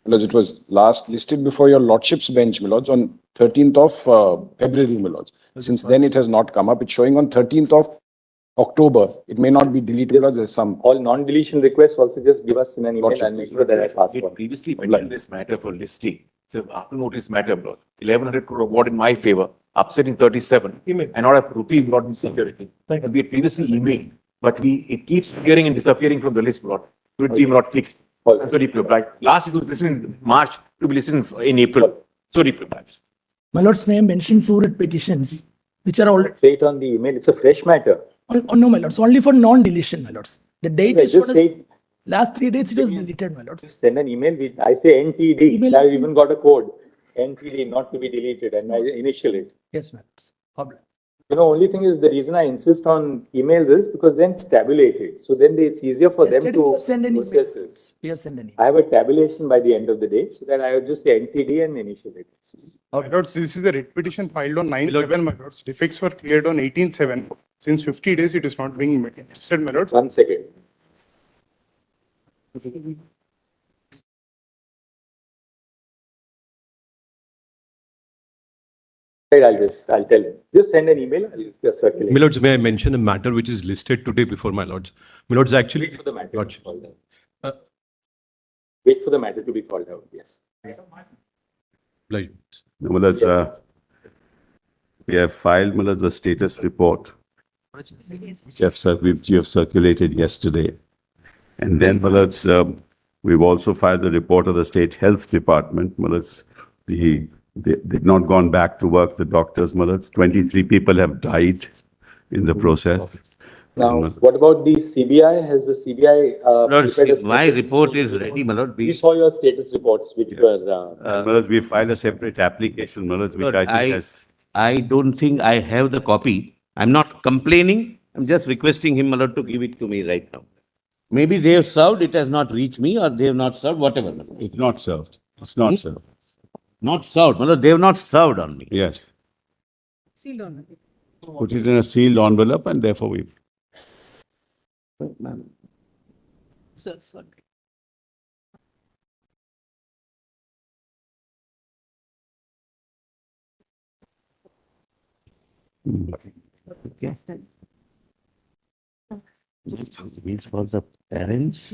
Milords, it was last listed before your Lordship's bench, Milords, on 13th of February, Milords. Since then, it has not come up. It's showing on 13th of October. It may not be deleted, Milords. There's some. All non-deletion requests also just give us in an email and make sure that I pass It on. previously mentioned this matter for listing. So after notice matter, bro. 1,100 crore award in my favor, upsetting 37, and not a rupee brought in security. And we had previously emailed, but it keeps appearing and disappearing from the list, bro. It be not fixed. So replied. Last it was listed in March to be listed in April. So replied. My lords, may I mention 2 writ petitions, which are already. Say it on the email. It's a fresh matter. Oh, no, my lords, only for non-deletion, my lords. The date is Just say last 3 dates it was deleted, my lords. just send an email with, I say NTD. Email I've is- even got a code. NTD, not to be deleted, and I initial it. Yes, my lords. Problem. You know, only thing is the reason I insist on emails is because then it's tabulated. So then it's easier for them Yesterday we to have sent an email. process it. We have sent an email. I have a tabulation by the end of the day, so that I would just say NTD and initial it. My lords, this is a writ petition filed on 9/7, my lords. Defects were cleared on 18/7. Since 50 days, it is not being listed, my lords. 1 second. Right, I'll tell him. Just send an email. I'll circulate. My lords, may I mention a matter which is listed today before my lords? My lords, actually. Wait for the matter to be Lordship. called out. Wait for the matter to be called out, yes. Like, Milords, we have filed, Milords, the status report, which you have circulated yesterday. And then, Milords, we've also filed the report of the State Health Department. Milords, they've not gone back to work, the doctors, Milords. 23 people have died in the process. Now, what about the CBI? Has the CBI? Lord, my report is ready, my lord. We saw your status reports, which were. Milords, we filed a separate application, Milords, which Lord, I think has. I don't think I have the copy. I'm not complaining. I'm just requesting him, my lord, to give it to me right now. Maybe they have served, it has not reached me, or they have not served, whatever. It's not served. It's not served. Not served, my lord. They have not served on me. Yes. Sealed on. Put it in a sealed envelope and therefore we. Sir, sorry. Okay. This means for the parents.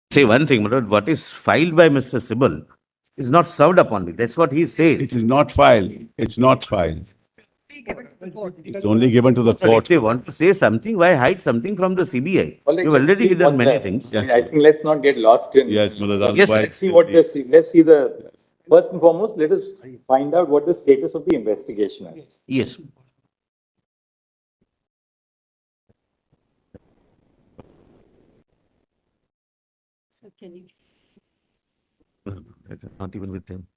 Say one thing, my lord, what is filed by Mr. Sibal is not served upon me. That's what he said. It is not filed. It's not filed. It's only given to the But if court. they want to say something, why hide something from the CBI? You've already done many things. I think let's not get lost in. Yes, Milords. Yes, otherwise- Let's see what let's see the, first and foremost, let us find out what the status of the investigation is. Yes. So can you? Not even with them.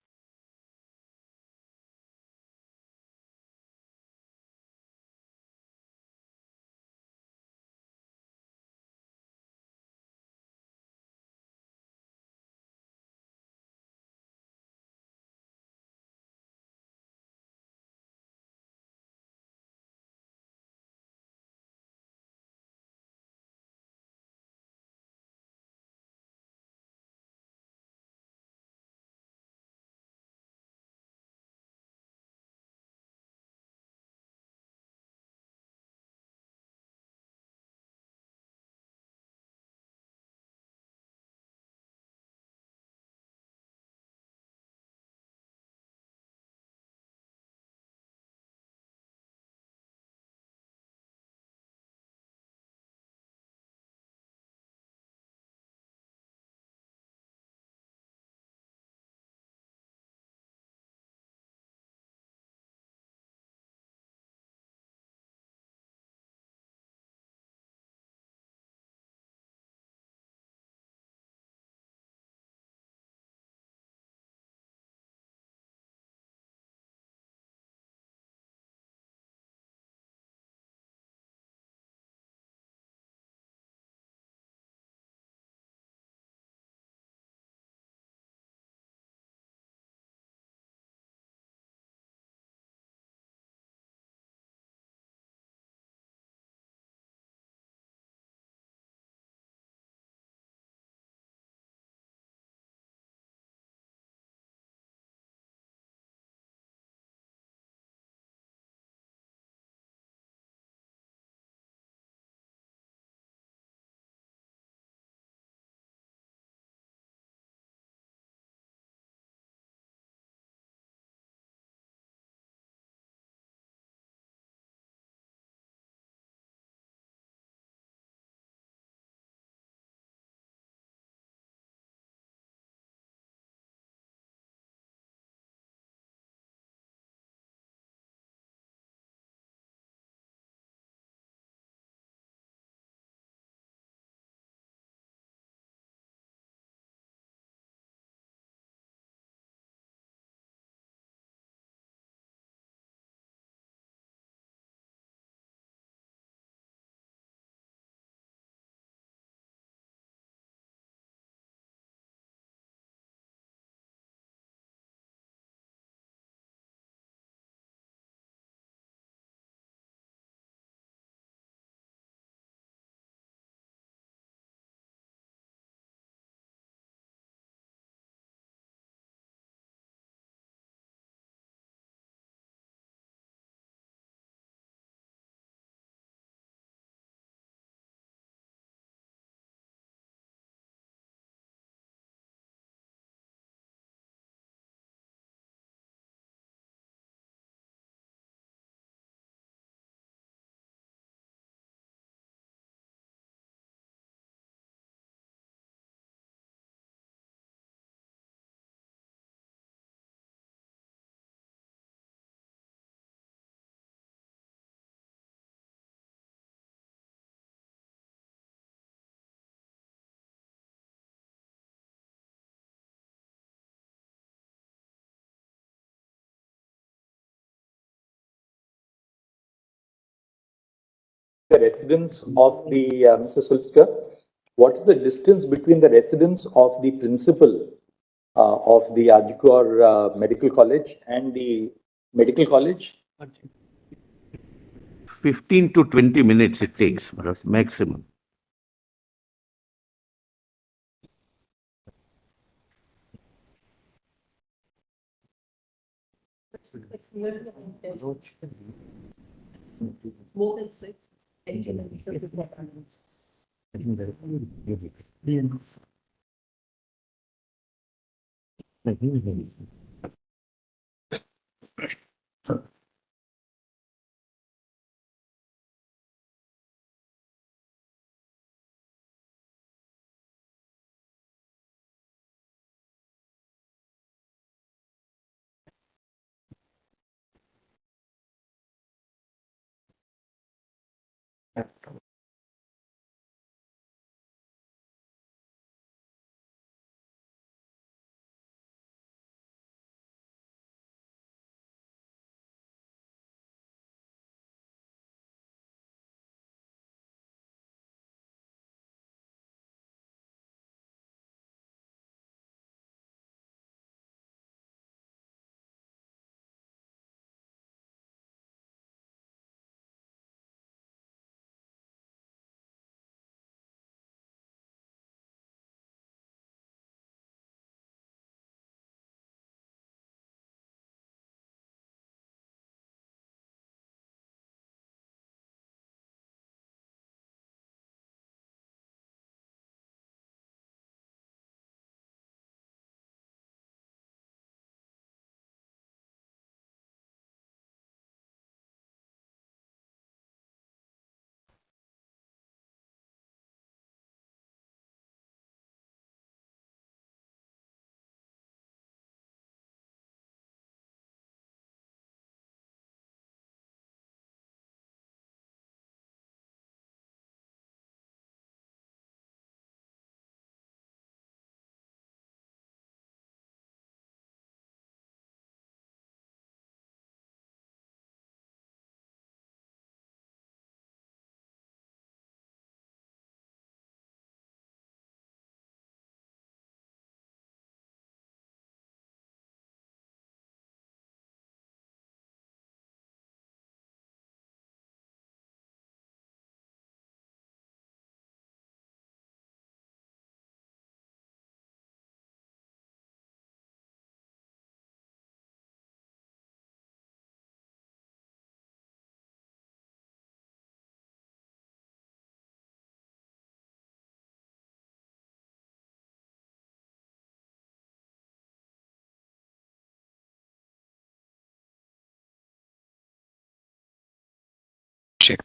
the residence of the, Mr. Solicitor, what is the distance between the residence of the principal of the Arjikor Medical College and the medical college? 15 to 20 minutes it takes, maximum. It's near to the more than 6. Check.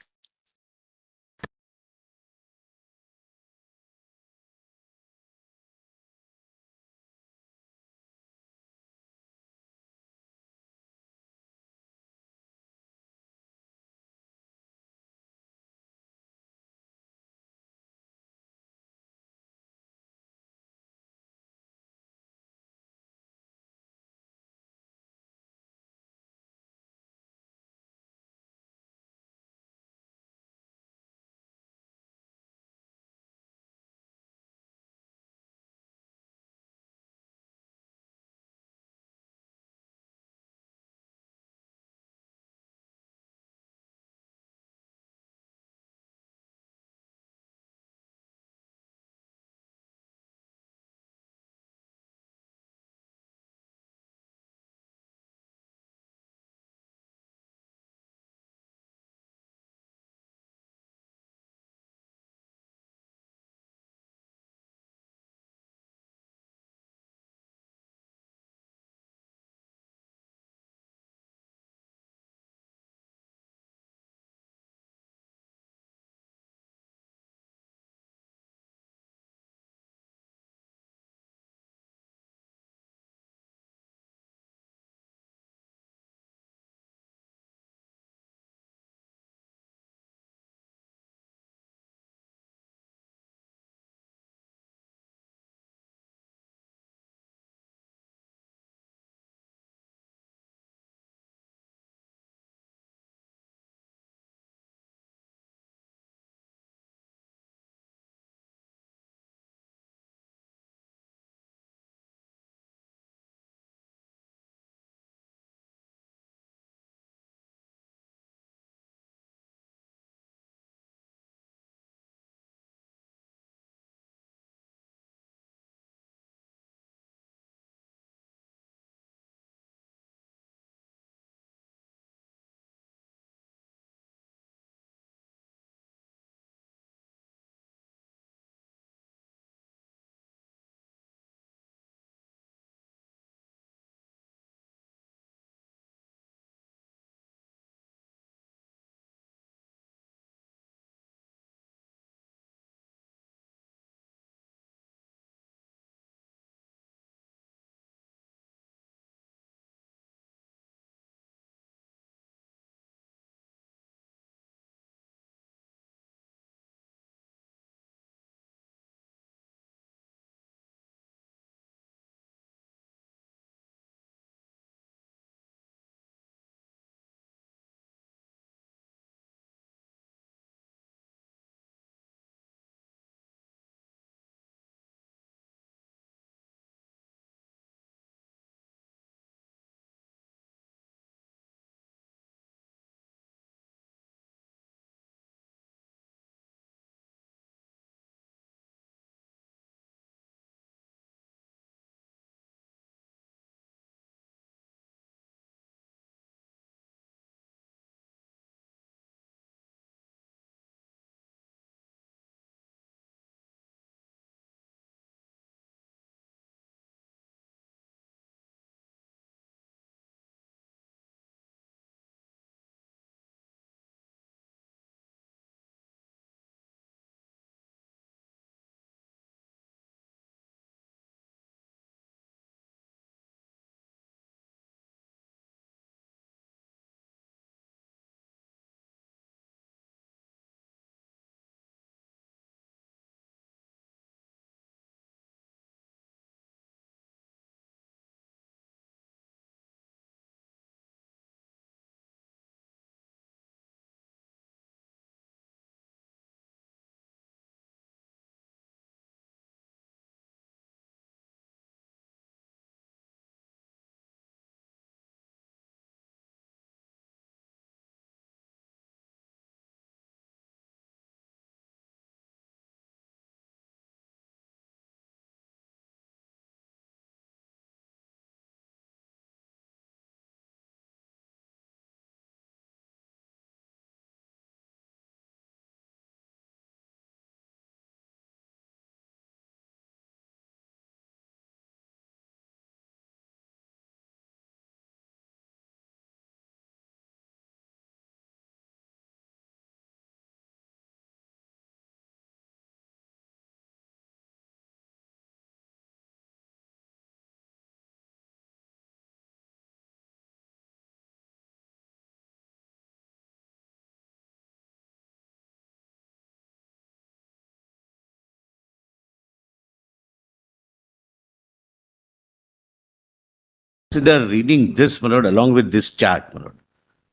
consider reading this, my lord, along with this chart, my lord,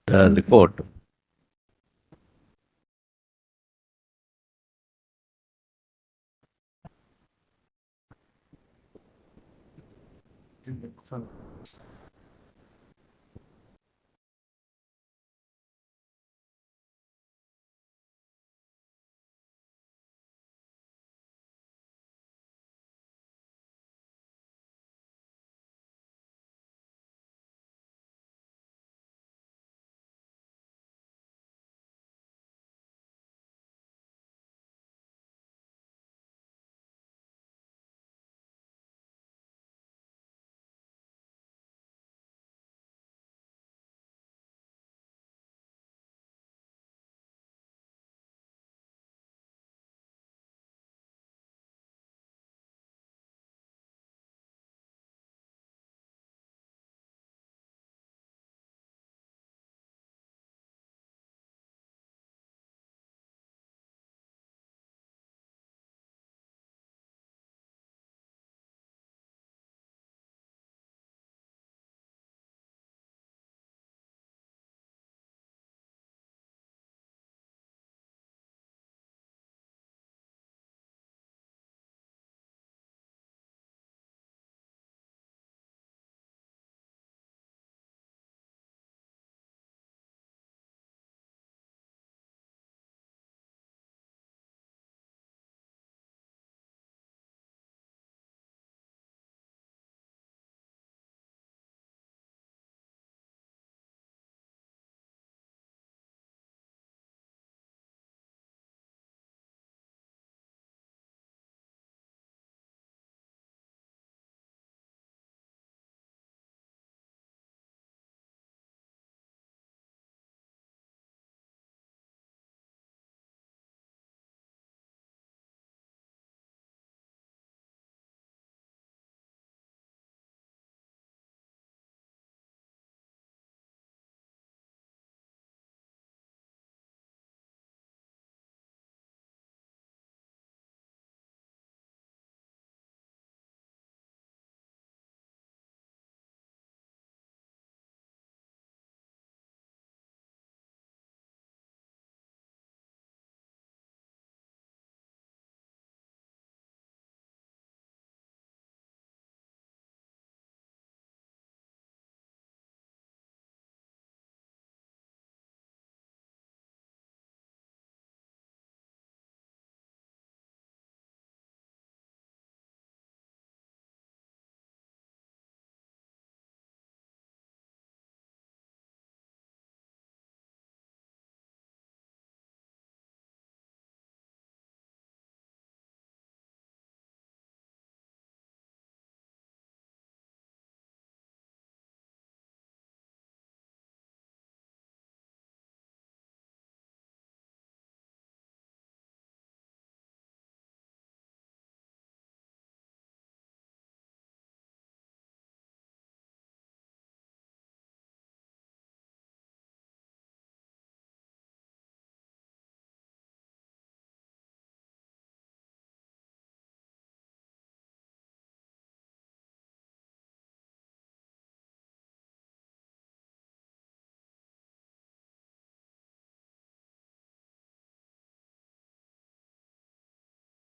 the report.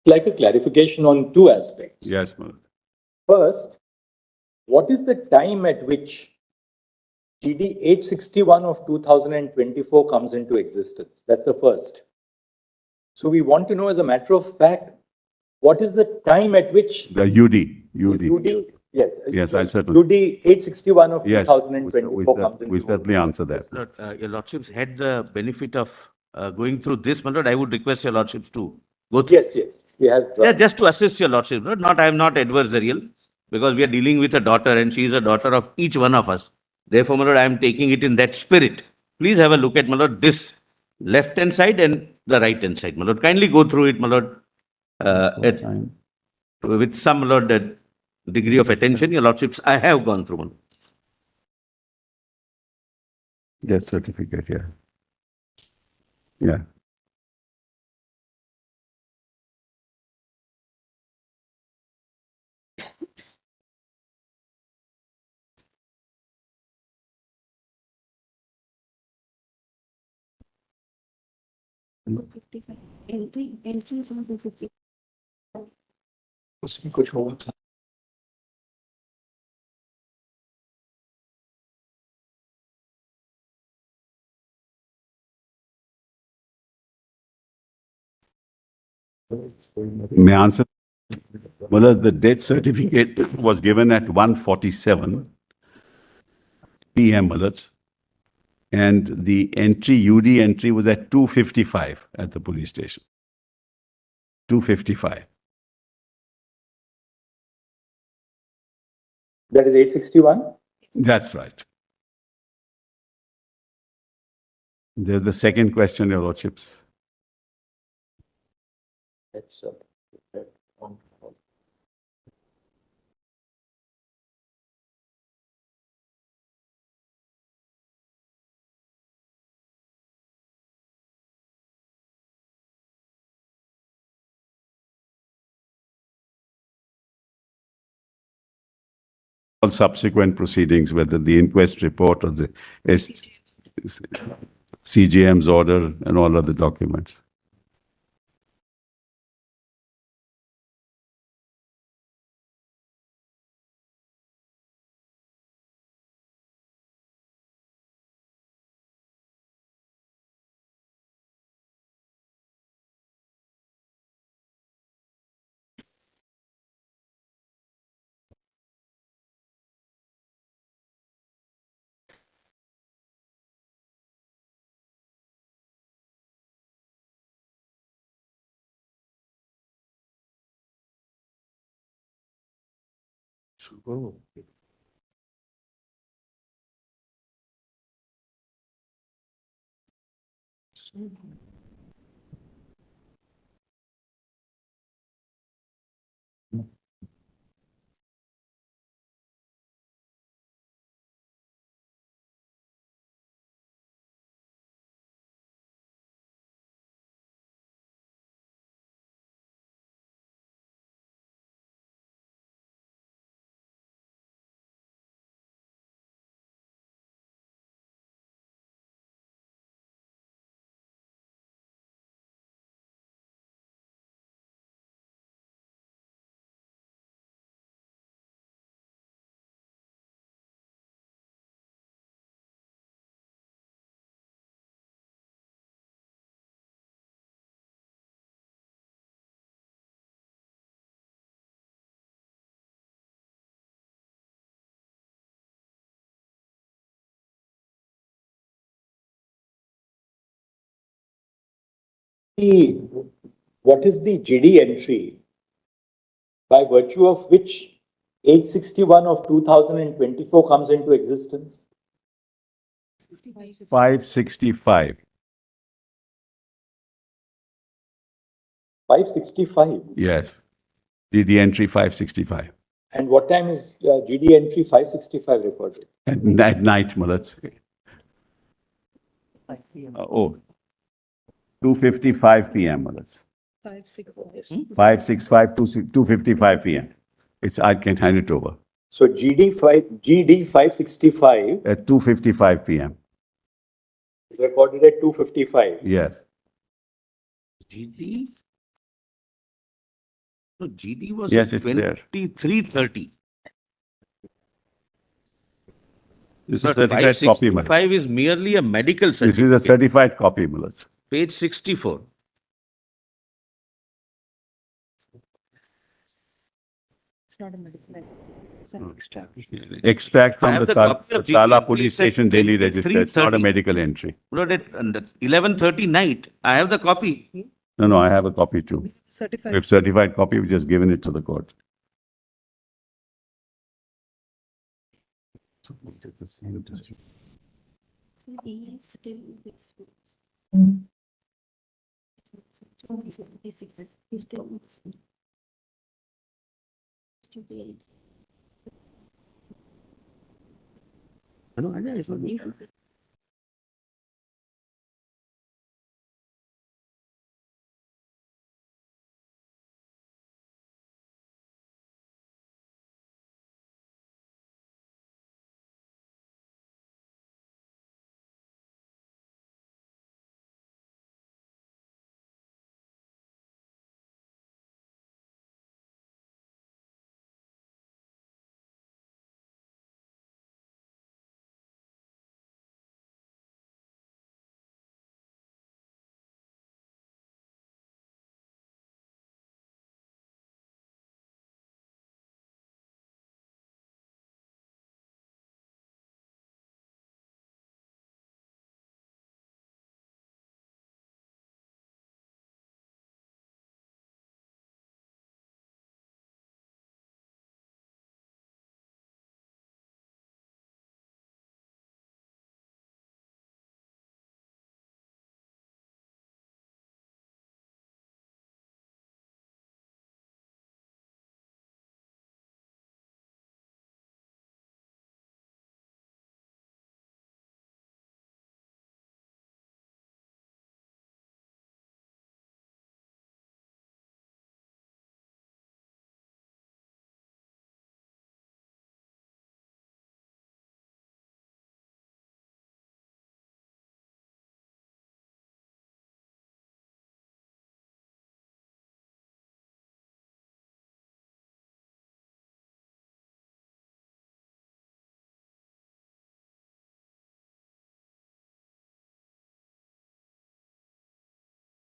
Like a clarification on two aspects. Yes, my lord. First, what is the time at which GD 861 of 2024 comes into existence? That's the first. So we want to know, as a matter of fact, what is the time at which The UD. UD, yes, Yes, I'll certainly. UD 861 of Yes, 2024 comes into we certainly answer that. Lord, your lordships had the benefit of going through this, my lord. I would request your lordships to go through. Yes, we have. Yeah, just to assist your lordship, Lord. Not, I am not adversarial, because we are dealing with a daughter and she is a daughter of each one of us. Therefore, my lord, I am taking it in that spirit. Please have a look at, my lord, this left-hand side and the right-hand side, my lord. Kindly go through it, my lord, with some, my lord, degree of attention. Your lordships, I have gone through, my lord. Death certificate, yeah. Yeah. 55. Entry is on 250. उसमें कुछ होगा था. May I answer? Well, the death certificate was given at 1:47 p.m. Malat, and the UD entry was at 2:55 at the police station. 2:55. That is 861. That's right. There's the second question, Your Lordships. That's All subsequent proceedings, whether the inquest report or the CJM's order and all other documents. what is the GD entry by virtue of which 861 of 2024 comes into existence? 565. 565. Yes. The entry 565. And what time is GD entry 565 recorded? At night, Malat. 2:55 p.m. Malat. 565. 565 to 2:55 p.m. I can hand it over. So GD 565 At 2:55 p.m. is recorded at 2:55. Yes. GD? No, GD was Yes, at it's there. 23:30. This is a But certified copy, Malat. 565 is merely a medical This is a certificate. certified copy, Malat. Page 64. It's not a medical. It's an extract. Extract I from have the the copy of Tala GD police at station daily register. It's not a 23:30. medical entry. Look at 11:30 night. I have the copy. No, I have a copy too. Certified. We have certified copy. We've just given it to the court. So he is still this. He's still this. Stupid.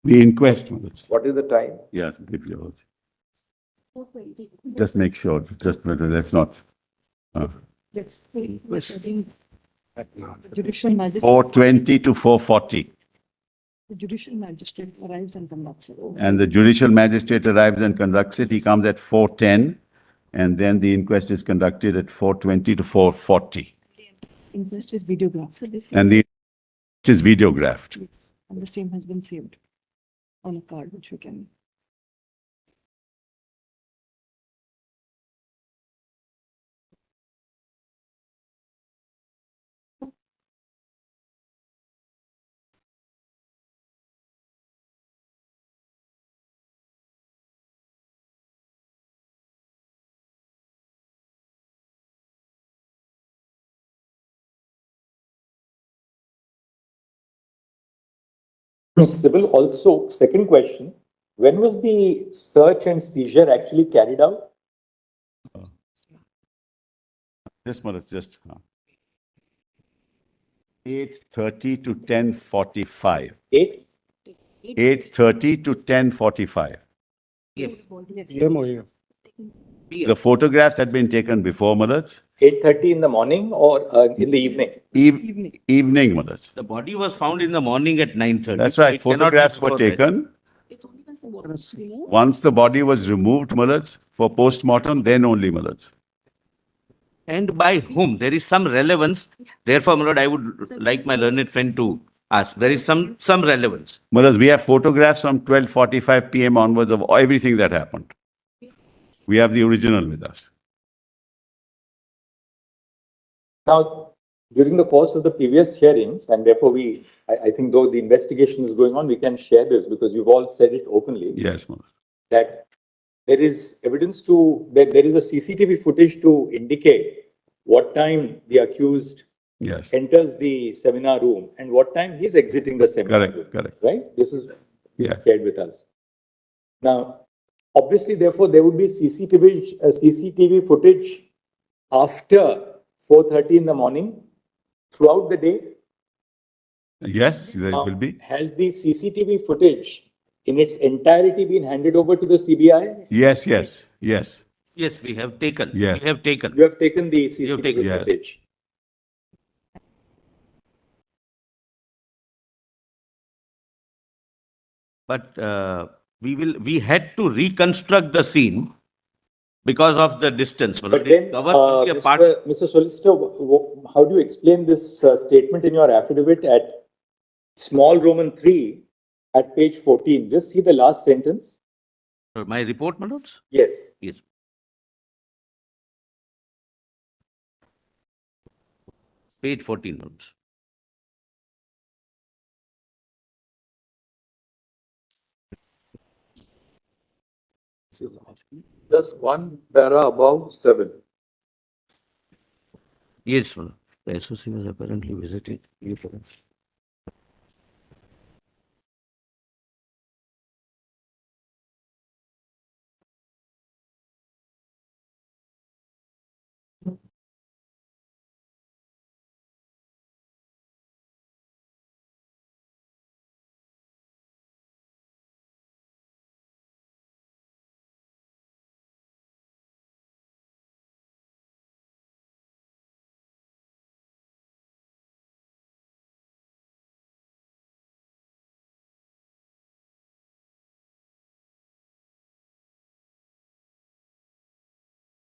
The inquest, my lords. What is the time? Yeah, if you, 4:20. just make sure, just, let's not. Let's Judicial magistrate, 4:20 to 4:40. the judicial magistrate arrives and conducts it. And the judicial magistrate arrives and conducts it. He comes at 4:10. And then the inquest is conducted at 4:20 to 4:40. Inquest is videographed. And the it is videographed. Yes, and the same has been saved on a card which we can. Sybil, also, second question, when was the search and seizure actually carried out? Just one, just 8:30 to 10:45. 8:30 to 10:45. The photographs had been taken before, Malaj. 8:30 in the morning or in the evening? Evening, Malaj. The body was found in the morning at 9:30. That's so right. it cannot be Photographs were before that. taken. It's only when the water is removed. Once the body was removed, Malaj, for post-mortem, then only, Malaj. And by whom? There is some relevance. Therefore, my lord, I would like my learned friend to ask. There is some relevance. Malaj, we have photographs from 12:45 p.m. onwards of everything that happened. We have the original with us. Now, during the course of the previous hearings, and therefore I think though the investigation is going on, we can share this because you've all said it openly. Yes, Malaj. That there is evidence that there is a CCTV footage to indicate what time the accused Yes. enters the seminar room and what time he's exiting the seminar room. Correct. Right? This is Yeah. shared with us. Now, obviously, therefore, there would be CCTV footage after 4:30 in the morning throughout the day. Yes, there will be. Has the CCTV footage in its entirety been handed over to the CBI? Yes. Yes, we have taken. Yes. We have taken. You have taken the You have CCTV taken, yes. footage. But we had to reconstruct the scene because of the distance. But then, Mr. Solicitor, how do you explain this statement in your affidavit at small Roman 3 at page 14? Just see the last sentence. My report, my lords? Yes. Yes. Page 14, my lords. Just one para above 7. Yes, my lord. The SOC was apparently visiting you.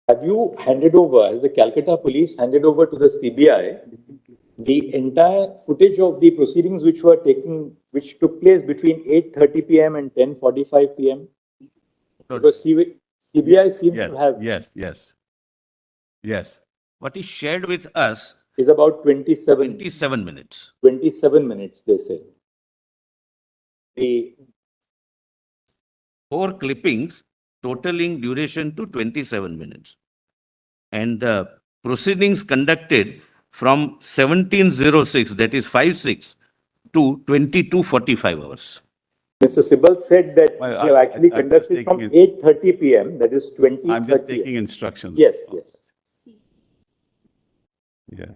Have you handed over, as the Calcutta police handed over to the CBI, the entire footage of the proceedings which took place between 8:30 p.m. and 10:45 p.m.? Because CBI seems to have. Yes. What is shared with us Is about 27 minutes. 27 minutes, they say. The 4 clippings totaling duration to 27 minutes. And the proceedings conducted from 17:06, that is 5/6, to 22:45 hours. Mr. Sibal said that Well, we have actually I'm just conducted from taking 8:30 p.m., that is 20:30. I'm just taking instructions. Yes. Yeah.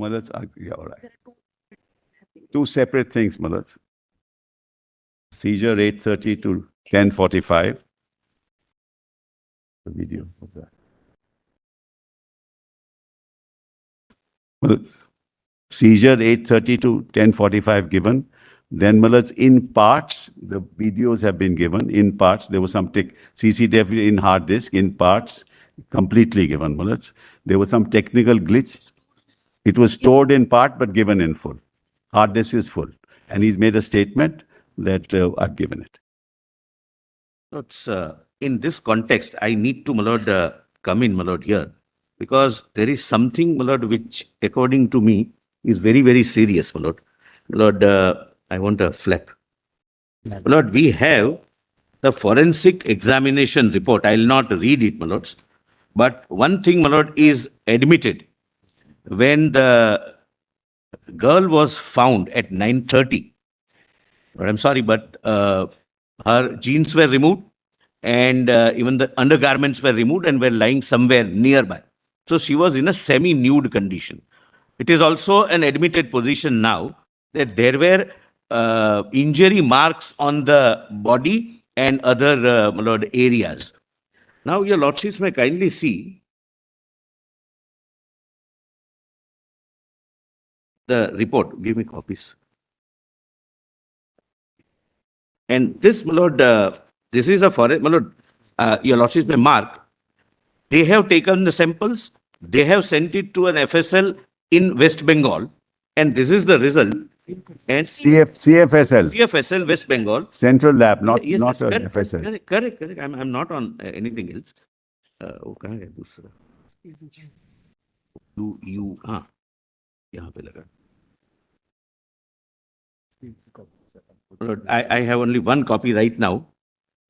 Malas, yeah, all right. Two separate things, Malas. Seizure 8:30 to 10:45. The video of that. Well, seizure 8:30 to 10:45 given. Then, Malas, in parts, the videos have been given. In parts, there was some CCTV in hard disk. In parts, completely given, Malas. There was some technical glitch. It was stored in part, but given in full. Hard disk is full. And he's made a statement that I've given it. It's, in this context, I need to, my lord, come in, my lord, here, because there is something, my lord, which, according to me, is very, very serious, my lord. My lord, I want a flap. My lord, we have the forensic examination report. I will not read it, my lords. But one thing, my lord, is admitted. When the girl was found at 9:30, I'm sorry, but her jeans were removed and even the undergarments were removed and were lying somewhere nearby. So she was in a semi-nude condition. It is also an admitted position now that there were injury marks on the body and other my lord, areas. Now, your lordships may kindly see the report. Give me copies. And this, my lord, this is a forest, my lord, your lordships may mark. They have taken the samples. They have sent it to an FSL in West Bengal. And this is the result. And CFSL. CFSL West Bengal. Central Lab, not, Yes, not yes, an FSL. correct. I'm not on anything else. वो कहाँ है दूसरा? हाँ, यहाँ पे लगा. Lord, I have only one copy right now.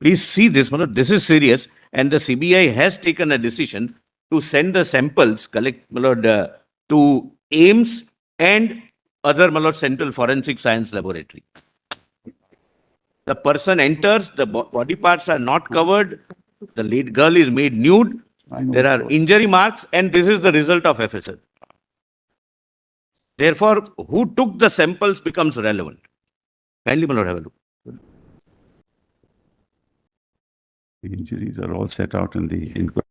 Please see this, Lord. This is serious. And the CBI has taken a decision to send the samples, collect, Lord, to AIMS and other, Lord, Central Forensic Science Laboratory. The person enters, the body parts are not covered, the lead girl is made nude, there are injury marks, and this is the result of FSL. Therefore, who took the samples becomes relevant. Kindly, my lord, have a look. The injuries are all set out in the inquiry.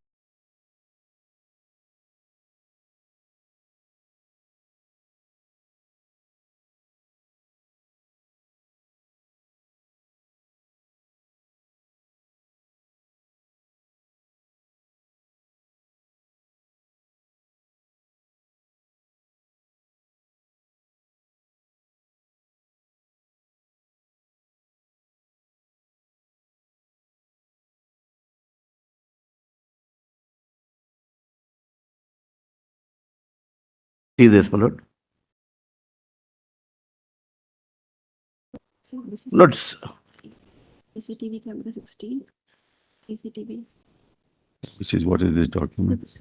See this, my lord. So this is Lord, CCTV camera 16. CCTV. Which is what is this document?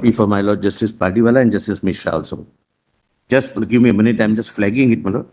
copy for my Lord Justice Padiwala and Justice Mishra also. Just give me a minute, I'm just flagging it, my Lord.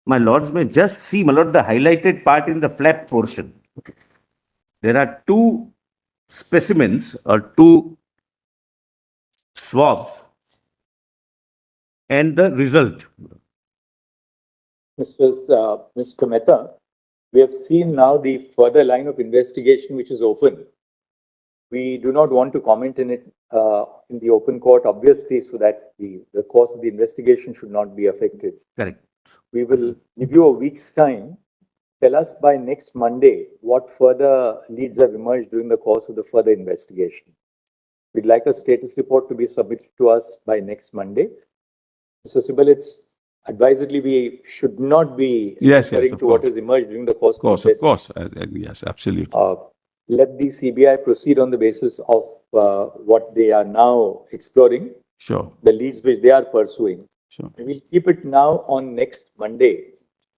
My lords may just see, my lord, the highlighted part in the flap portion. There are two specimens or two swabs and the result. Mr. Mehta, we have seen now the further line of investigation which is open. We do not want to comment in it in the open court, obviously, so that the course of the investigation should not be affected. Correct. We will give you a week's time. Tell us by next Monday what further leads have emerged during the course of the further investigation. We'd like a status report to be submitted to us by next Monday. Mr. Sibal, it's advisedly we should not be referring to what has emerged during the course of the investigation. Yes, absolutely. Let the CBI proceed on the basis of what they are now exploring, Sure, the leads which they are pursuing. sure. And we'll keep it now on next Monday.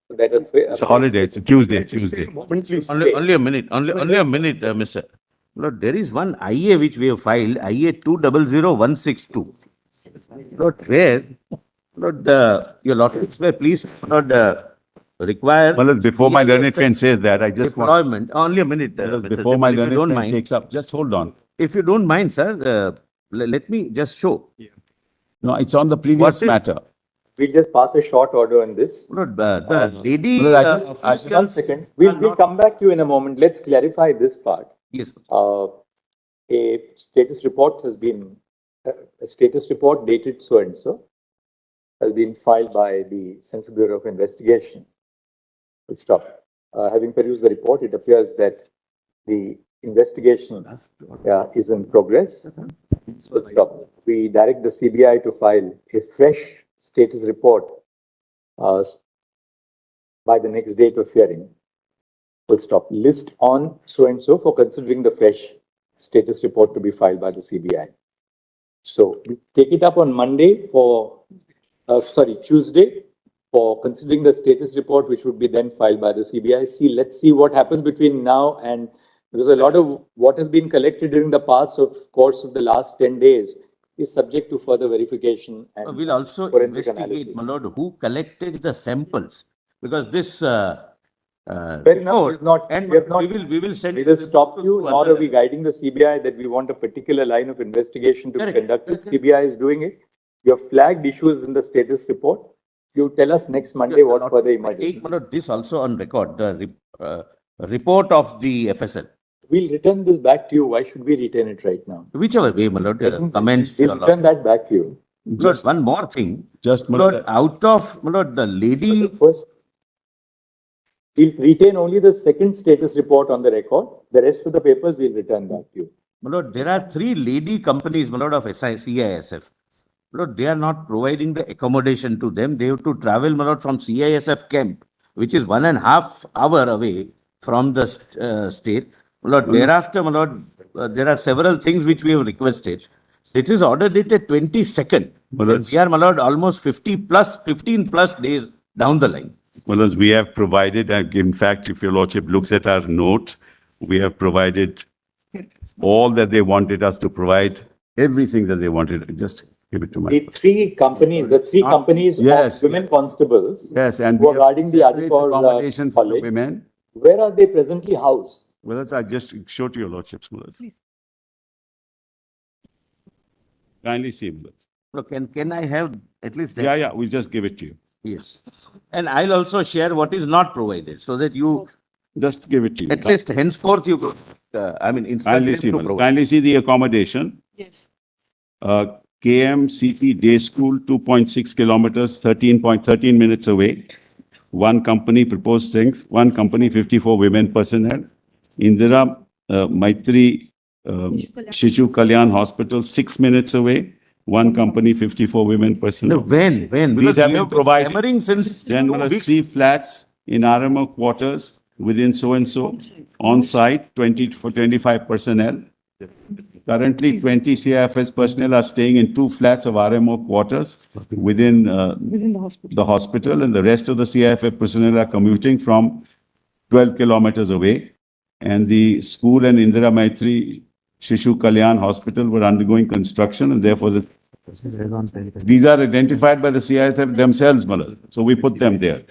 So that It's a holiday, it's a Tuesday. Moment, please. Only a minute, only a minute, Mr. Lord, there is one IA which we have filed, IA 200162. Lord, where, Lord, your lordships were please, Lord, require. Well, before my learned friend says that, I just want, Deployment, only a minute. Mr. before Sibal, my if you learned don't friend mind. takes up, just hold on. If you don't mind, sir, let me just show. No, it's on the What previous is- matter. we'll just pass a short order on this. Lord, the lady. Well, I just- I One second. We'll come back to you in a moment. Let's clarify this part. Yes. A status report has been, a status report dated so and so has been filed by the Central Bureau of Investigation. Full stop. Having perused the report, it appears that the investigation is in progress. Full stop. We direct the CBI to file a fresh status report by the next date of hearing. Full stop. List on so and so for considering the fresh status report to be filed by the CBI. So we take it up on Monday for, Tuesday for considering the status report, which would be then filed by the CBI. Let's see what happens between now and, because a lot of what has been collected during the course of the last 10 days is subject to further verification. And We'll also forensic investigate, analysis. my lord, who collected the samples, because this, Fair enough. report, We and have not- we will send. We will stop you, to nor other- are we guiding the CBI that we want a particular line of investigation to be Correct. conducted. CBI is doing it. You have flagged issues in the status report. You tell us next Monday what further emerges. Take, my lord, this also on record, the report of the FSL, We'll return this back to you. Why should we retain it right now? whichever way, my lord, comments. We'll return that back to you. Lord, one more thing, Just, my lord, out of, my lord, the lady. First, we'll retain only the second status report on the record. The rest of the papers we'll return back to you. My lord, there are 3 lady companies, my lord, of CISF. My lord, they are not providing the accommodation to them. They have to travel, my lord, from CISF camp, which is 1.5 hour away from the state. My lord, thereafter, my lord, there are several things which we have requested. It is order dated 22nd. Well, And we are, my lord, almost 15 plus days down the line. Well, as we have provided, in fact, if your lordship looks at our note, we have provided all that they wanted us to provide, everything that they wanted. Just give it to my. The three companies Yes. of women constables Yes, and who we are have guarding the separate Adipur accommodation for the college, women. where are they presently housed? Well, that's, I just show to your lordships. Kindly see. Look, can I have at least that? Yeah, we just give it to you. Yes. And I'll also share what is not provided so that you, Just give it to you. at least henceforth, you, instruct Kindly them see, to madam. provide. Kindly see the accommodation. Yes. KMCP Day School, 2.6 kilometers, 13 minutes away. One company proposed things, one company, 54 women personnel. Indira Maitri Shishu Kalyan Hospital, 6 minutes away. One company, 54 women No, personnel. when? These Because have we been have been provided. hammering since Then 2 weeks. 3 flats in RMO quarters within so-and-so, on-site, 20 for 25 personnel. Currently, 20 CIFS personnel are staying in 2 flats of RMO quarters within Within the hospital. the hospital, and the rest of the CIFF personnel are commuting from 12 kilometers away. And the school and Indira Maitri Shishu Kalyan Hospital were undergoing construction, and therefore these are identified by the CISF themselves, Malal. So we put them there.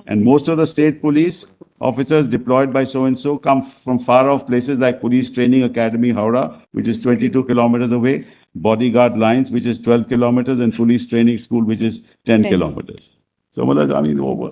And most of the state police officers deployed by so-and-so come from far-off places like Police Training Academy, Howrah, which is 22 kilometers away, Bodyguard Lines, which is 12 kilometers, and Police Training School, which is 10 kilometers. So, Malal, I mean, over.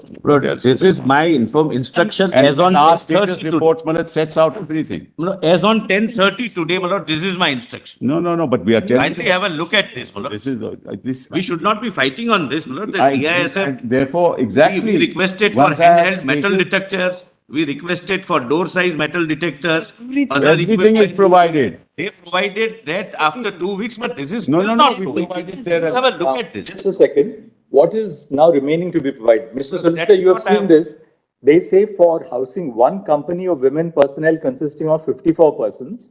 This is my instruction And as on our 10:30 status today. reports, Malal, sets out everything. No, as on 10:30 today, my lord, this is my instruction. No, but we are telling. Kindly have a look at this, my lord. This is, this. We should not be fighting on this, my lord. The I- CISF, Therefore, exactly. we requested for Once I have handheld metal stated- detectors. We requested for door size metal detectors. Everything. other Everything is equipment. provided. They provided that after 2 weeks, but this is No, still no, not we provided. provided there. Let's have a look at this. Just a second. What is now remaining to be provided? Mr. Solicitor, is you have what I seen have- this. They say for housing one company of women personnel consisting of 54 persons,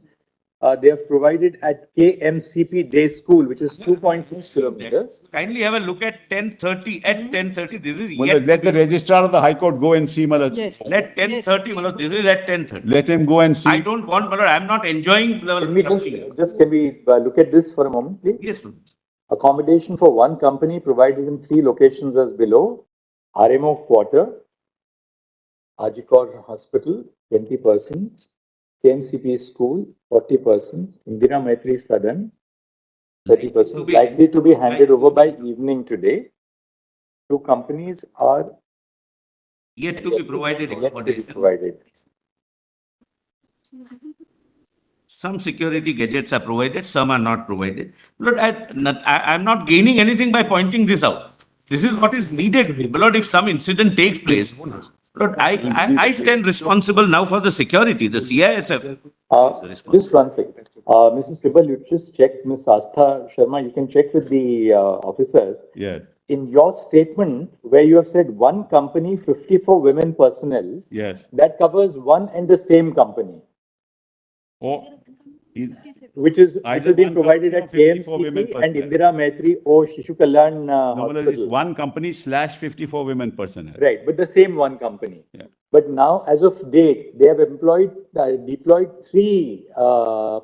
they have provided at KMCP Day School, which is 2.6 kilometers. Kindly have a look at 10:30, at 10:30, this is Well, yet, let the registrar of the High Court go and see, Malal. Yes. let 10:30, my lord, this is at 10:30. Let him go and I see. don't want, my lord, I'm not enjoying. Can we can we look at this for a moment, please? Yes, Lord. Accommodation for one company provided in 3 locations as below. RMO Quarter, Ajikor Hospital, 20 persons. KMCP School, 40 persons. Indira Maitri Sadan, 30 persons. Likely to be handed over by evening today. 2 companies are Yet to be provided yet to be accommodation. provided. Some security gadgets are provided, some are not provided. Lord, I'm not gaining anything by pointing this out. This is what is needed. Lord, if some incident takes place, Lord, I stand responsible now for the security, the CISF. Just one second. Mr. Sibal, you just check, Ms. Astha Sharma, you can check with the officers. Yeah, In your statement, where you have said one company, 54 women personnel, yes. that covers one and the same company, Oh, which is Either being one provided company or at 54 women KMCP and personnel. Indira Maitri or Shishu Kalyan no, Malal, it's Hospital. one company / 54 women personnel. Right, but the same one company. Yeah. But now, as of date, they have deployed 3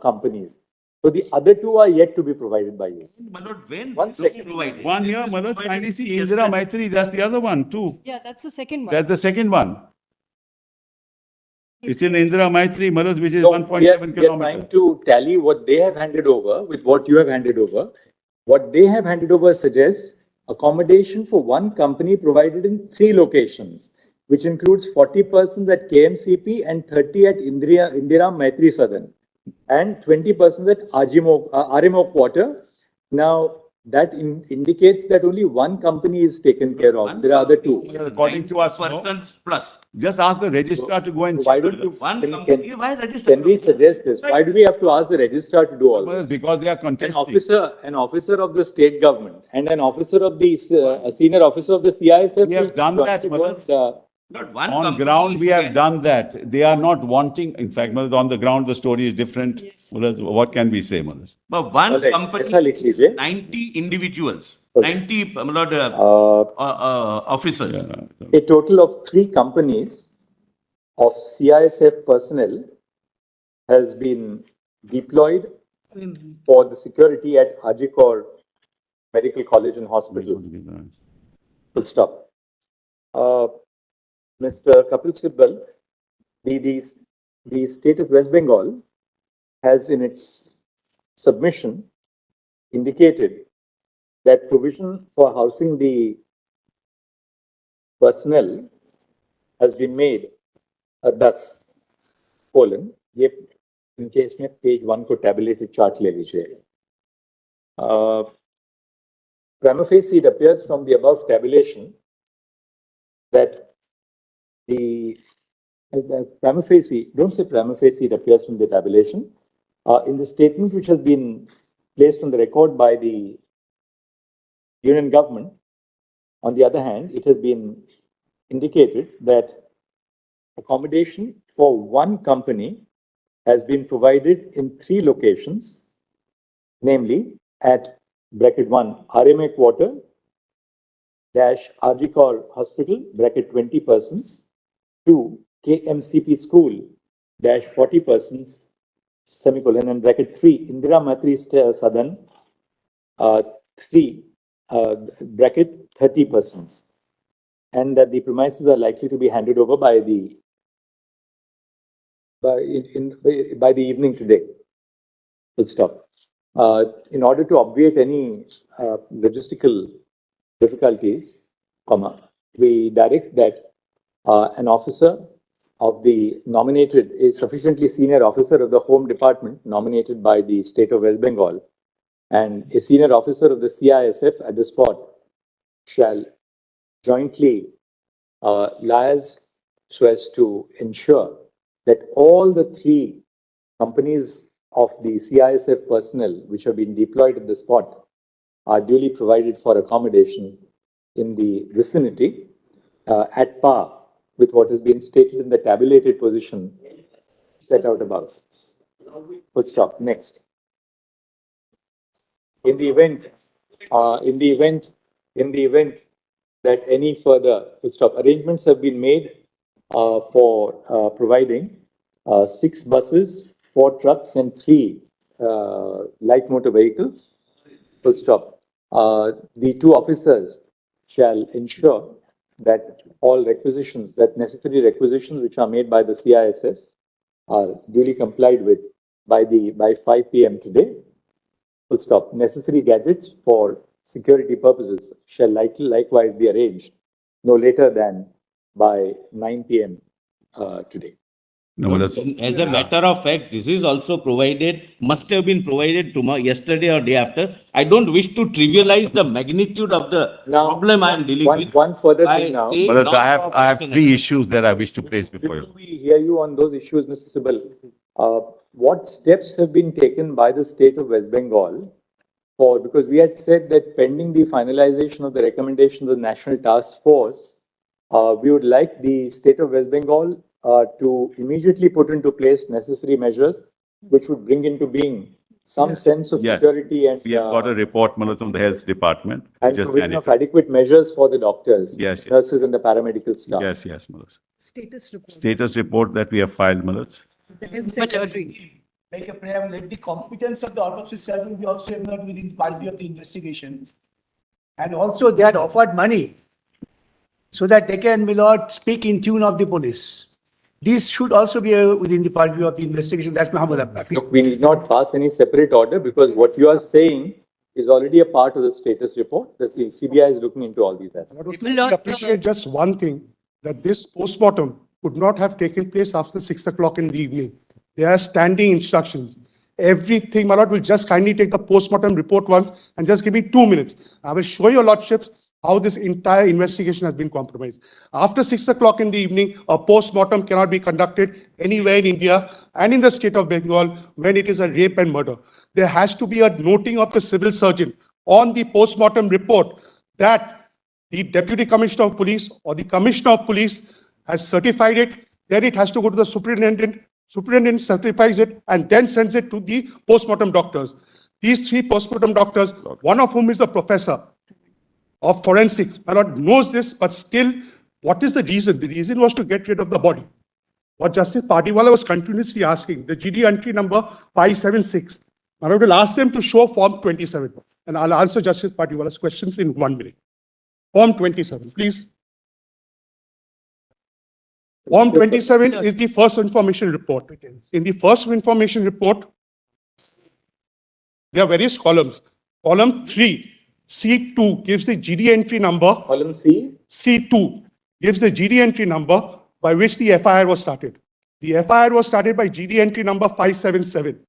companies. So the other 2 are yet to be provided by you. My Lord, when One this is second. provided? One This here, is Malal, provided kindly see yesterday. Indira Maitri, that's the other one too. Yeah, that's the second one. That's the second one. It's in Indira Maitri, Malal, which is So 1.7 we are trying kilometers. to tally what they have handed over with what you have handed over. What they have handed over suggests accommodation for one company provided in 3 locations, which includes 40 persons at KMCP and 30 at Indira Maitri Sadan, and 20 persons at RMO Quarter. Now, that indicates that only one company is taken care of. There are other 2. According to us, no. Persons plus. Just ask the registrar to go and Why check. don't you, One can, company, can, why register? can we suggest this? Why do we have to ask the registrar to do all Malal, this? because they are An contesting. officer of the state government and an officer of the, a senior officer of the CISF. We have done that, Malal. Not one On company ground, we have can- done that. They are not wanting, in fact, Malal, on the ground, the story is different. Malal, what can we say, Malal? But one Alright, company ऐसा लिख is लीजिए। 90 individuals, Okay. 90 my lord, officers. A total of 3 companies of CISF personnel has been deployed for the security at Ajikor Medical College and Hospital. Full stop. Mr. Kapil Sibal, the state of West Bengal has in its submission indicated that provision for housing the personnel has been made thus, colon, ये in case में page 1 को tabulated chart ले लीजिए. Prima facie, it appears from the above tabulation that the prima facie, don't say prima facie, it appears from the tabulation. In the statement which has been placed on the record by the union government, on the other hand, it has been indicated that accommodation for one company has been provided in 3 locations, namely at bracket 1, RMA quarter, dash RG Kaur Hospital, bracket 20 persons, 2, KMCP school, dash 40 persons, semicolon, and bracket 3, Indira Matri Sadan, 3, bracket 30 persons. And that the premises are likely to be handed over by the evening today. Full stop. In order to obviate any logistical difficulties, we direct that an officer of the nominated, a sufficiently senior officer of the Home Department nominated by the state of West Bengal and a senior officer of the CISF at the spot shall jointly liaise so as to ensure that all the 3 companies of the CISF personnel which have been deployed at the spot are duly provided for accommodation in the vicinity at par with what has been stated in the tabulated position set out above. Full stop. Next. In the event that any further full stop arrangements have been made for providing 6 buses, 4 trucks, and 3 light motor vehicles. Full stop. The 2 officers shall ensure that all requisitions, that necessary requisitions which are made by the CISF are duly complied with by 5 p.m. today. Full stop. Necessary gadgets for security purposes shall likewise be arranged no later than by 9 p.m. Today. No, but that's, As a matter of fact, this is also provided, must have been provided tomorrow, yesterday or day after. I don't wish to trivialize the magnitude of the problem I am dealing with. One further by thing now. saying but I have non-professional. 3 issues that I wish to place before Before you. we hear you on those issues, Mr. Sibal, what steps have been taken by the state of West Bengal for, because we had said that pending the finalization of the recommendations of the National Task Force, we would like the state of West Bengal to immediately put into place necessary measures which would bring into being some sense of Yeah. security and We have got a report, Manoj, from the health department. and Just provision of managed. adequate measures for the doctors, Yes, yes. nurses, and the paramedical staff. Yes, yes, Manoj. Status report. Status report that we have filed, Manoj. The health secretary. Make a prayer, let the competence of the autopsy service be also involved within the purview of the investigation. And also they had offered money so that they can, my lord, speak in tune of the police. These should also be within the purview of the investigation. That's Muhammad Abbas. Look, we need not pass any separate order because what you are saying is already a part of the status report. The CBI is looking into all these aspects. I appreciate just one thing, that this postmortem could not have taken place after 6 o'clock in the evening. There are standing instructions. Everything, my lord, will just kindly take the postmortem report once and just give me 2 minutes. I will show your lordships how this entire investigation has been compromised. After 6 o'clock in the evening, a postmortem cannot be conducted anywhere in India and in the state of Bengal when it is a rape and murder. There has to be a noting of the civil surgeon on the postmortem report that the Deputy Commissioner of Police or the Commissioner of Police has certified it. Then it has to go to the superintendent. Superintendent certifies it and then sends it to the postmortem doctors. These 3 postmortem doctors, one of whom is a professor of forensics, my lord, knows this, but still, what is the reason? The reason was to get rid of the body. What Justice Patiwala was continuously asking, the GD entry number 576. My lord will ask them to show Form 27, and I'll answer Justice Patiwala's questions in 1 minute. Form 27, please. Form 27 is the first information report. In the first information report, there are various columns. Column 3 C2 gives the GD entry number. Column C, C2 gives the GD entry number by which the FIR was started. The FIR was started by GD entry number 577.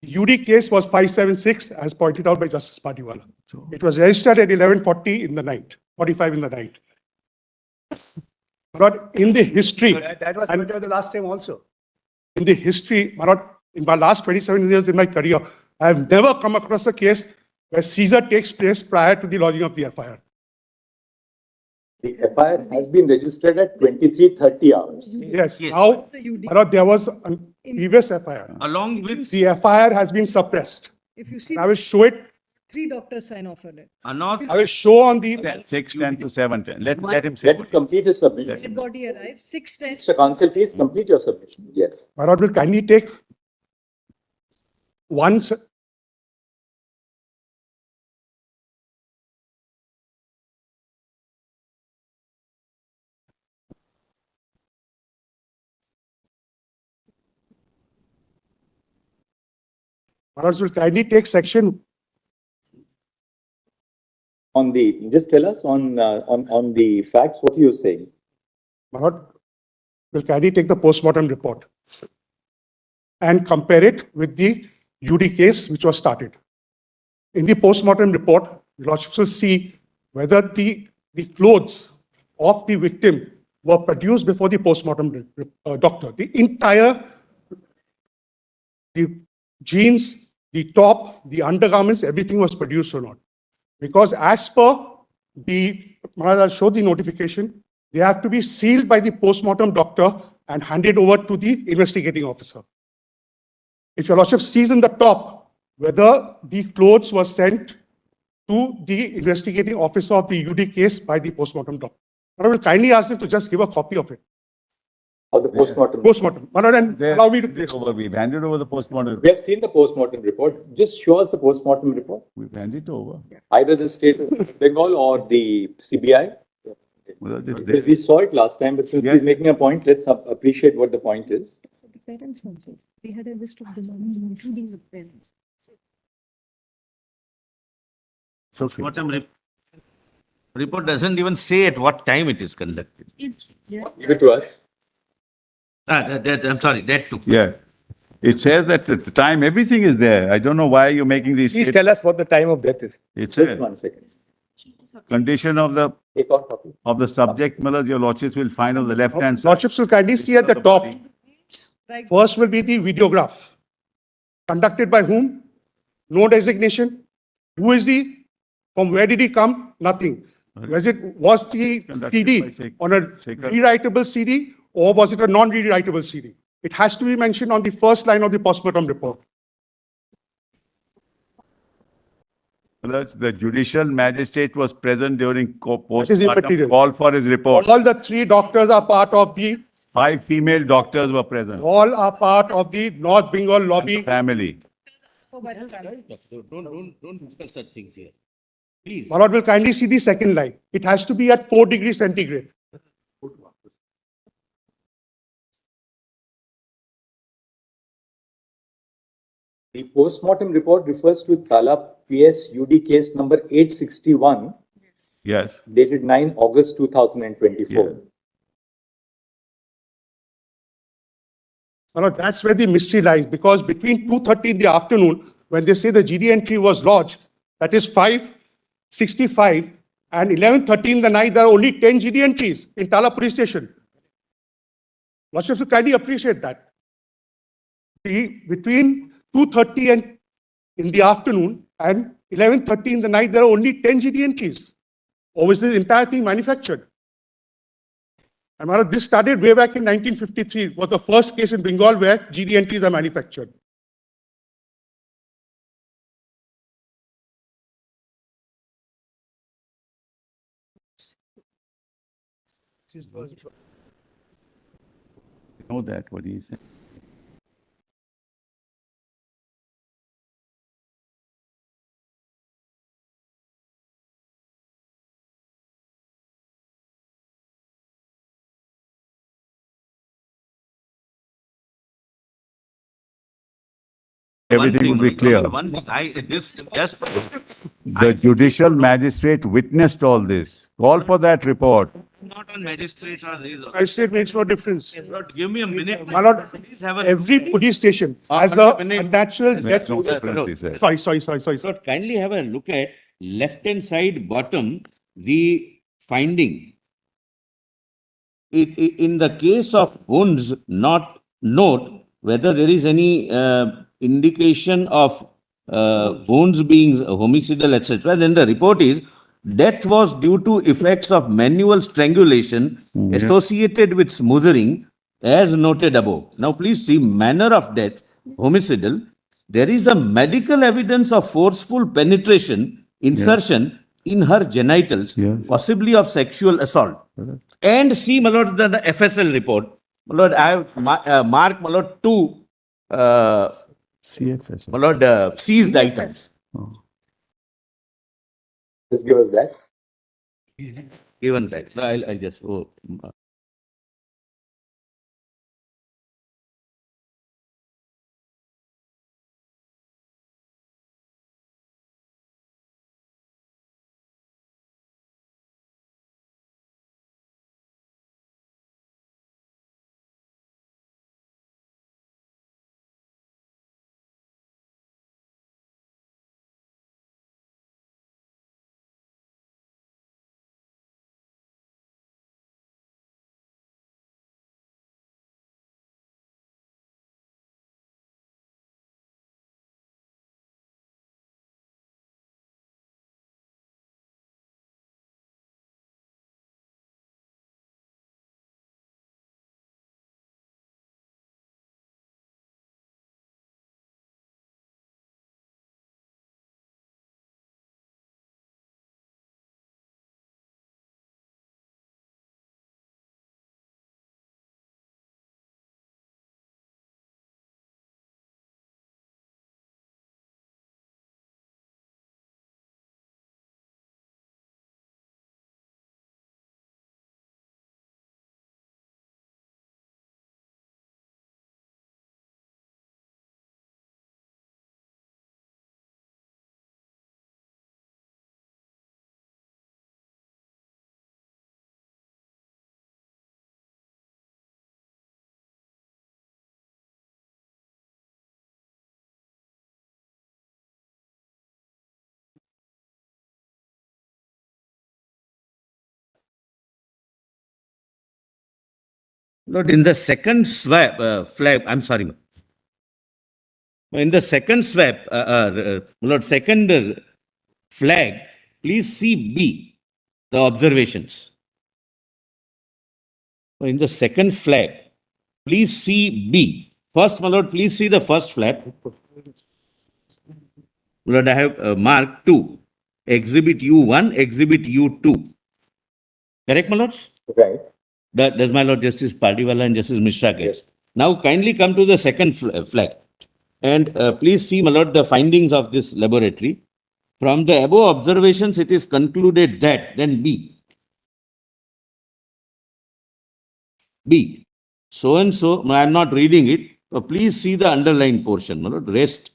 The UD case was 576, as pointed out by Justice Patiwala. It was registered at 11:40 in the night, 45 in the night. But in the history, That was the last time also. in the history, in my last 27 years in my career, I have never come across a case where seizure takes place prior to the lodging of the FIR. the FIR has been registered at 23:30 hours. Yes, Yes. now, there was a previous FIR. Along with, The FIR has been suppressed. If you see, I will show it, three doctors sign off on it. not I will show on the, 6:10 to 7:10. Let him say. Let him complete his submission. Dead body arrives, 6:10. Mr. Counsel, please complete your submission. Yes. my lord will kindly take once. My lords will kindly take section, On the, just tell us on the facts, what are you saying? my lord will kindly take the postmortem report and compare it with the UD case which was started. In the postmortem report, the lordships will see whether the clothes of the victim were produced before the postmortem doctor. The entire, the jeans, the top, the undergarments, everything was produced or not. Because as per the, I'll show the notification, they have to be sealed by the postmortem doctor and handed over to the investigating officer. If your lordship sees in the top whether the clothes were sent to the investigating officer of the UD case by the postmortem doctor. I will kindly ask them to just give a copy of it. Of the postmortem? Postmortem. And allow me to place. We've handed over the postmortem. We have seen the postmortem report. Just show us the postmortem report. We've handed it over. Either the state of Bengal or the CBI. We saw it last time, but since he's making a point, let's appreciate what the point is. So the parents wanted, they had a list of demands, including the parents. postmortem report doesn't even say at what time it is conducted. Yeah. Give it to us. I'm sorry, that too. Yeah. It says that at the time, everything is there. I don't know why you're making these. Please tell us what the time of death is. It's Just a 1 second. condition of Take out copy. the subject, Millers, your lordships will find on the left-hand side. Lordships will kindly see at the top. Right. First will be the videograph. Conducted by whom? No designation. Who is he? From where did he come? Nothing. Was the Conducted CD by on a Sekhar. rewritable CD or was it a non-rewritable CD? It has to be mentioned on the first line of the postmortem report. Millers, the judicial magistrate was present during is postmortem immaterial. call for his report. All the three doctors are part of the, 5 female doctors were present. all are part of the North Bengal lobby. Family. For by the family. Don't discuss such things here. Please. My lord will kindly see the second line. It has to be at 4 degrees centigrade. The postmortem report refers to Tala PS UD case number 861, Yes. dated 9 August 2024. Yeah. My lord, that's where the mystery lies, because between 2:30 in the afternoon, when they say the GD entry was lodged, that is 5:65, and 11:30 in the night, there are only 10 GD entries in Tala police station. Lordship should kindly appreciate that. Between 2:30 and in the afternoon and 11:30 in the night, there are only 10 GD entries. Or was this entire thing manufactured? And my lord, this started way back in 1953. It was the first case in Bengal where GD entries are manufactured. Know that, what he said. Everything will be clear. One thing, this just The judicial magistrate witnessed all this. Call for that report. Not on magistrate or this. I say it makes no difference. Lord, give me a minute. My lord, Please have a. every police station has a natural death. No difference, he said. Sorry. Lord, kindly have a look at left-hand side bottom, the finding. In the case of wounds, not note whether there is any indication of wounds being homicidal, etc. Then the report is death was due to effects of manual strangulation associated with smothering, as noted above. Now, please see manner of death, homicidal. There is a medical evidence of forceful penetration, insertion in her genitals, possibly of sexual assault. And see, my lord, the FSL report. My lord, I have marked, my lord, two, CFS. my lord, seized items. Just give us that. Given that. No, I'll just, Lord, in the second flag, I'm sorry. Ma'am. In the second Lord, second flag, please see B, the observations. In the second flag, please see B. First, my lord, please see the first flag. Lord, I have marked 2. Exhibit U1, Exhibit U2. Correct, my lords? Right. Does my lord Justice Pardiwala and Justice Mishra get? Yes. Now, kindly come to the second flag. And please see, my lord, the findings of this laboratory. From the above observations, it is concluded that, then B. B. So and so, I am not reading it. Please see the underlined portion, my lord. Rest.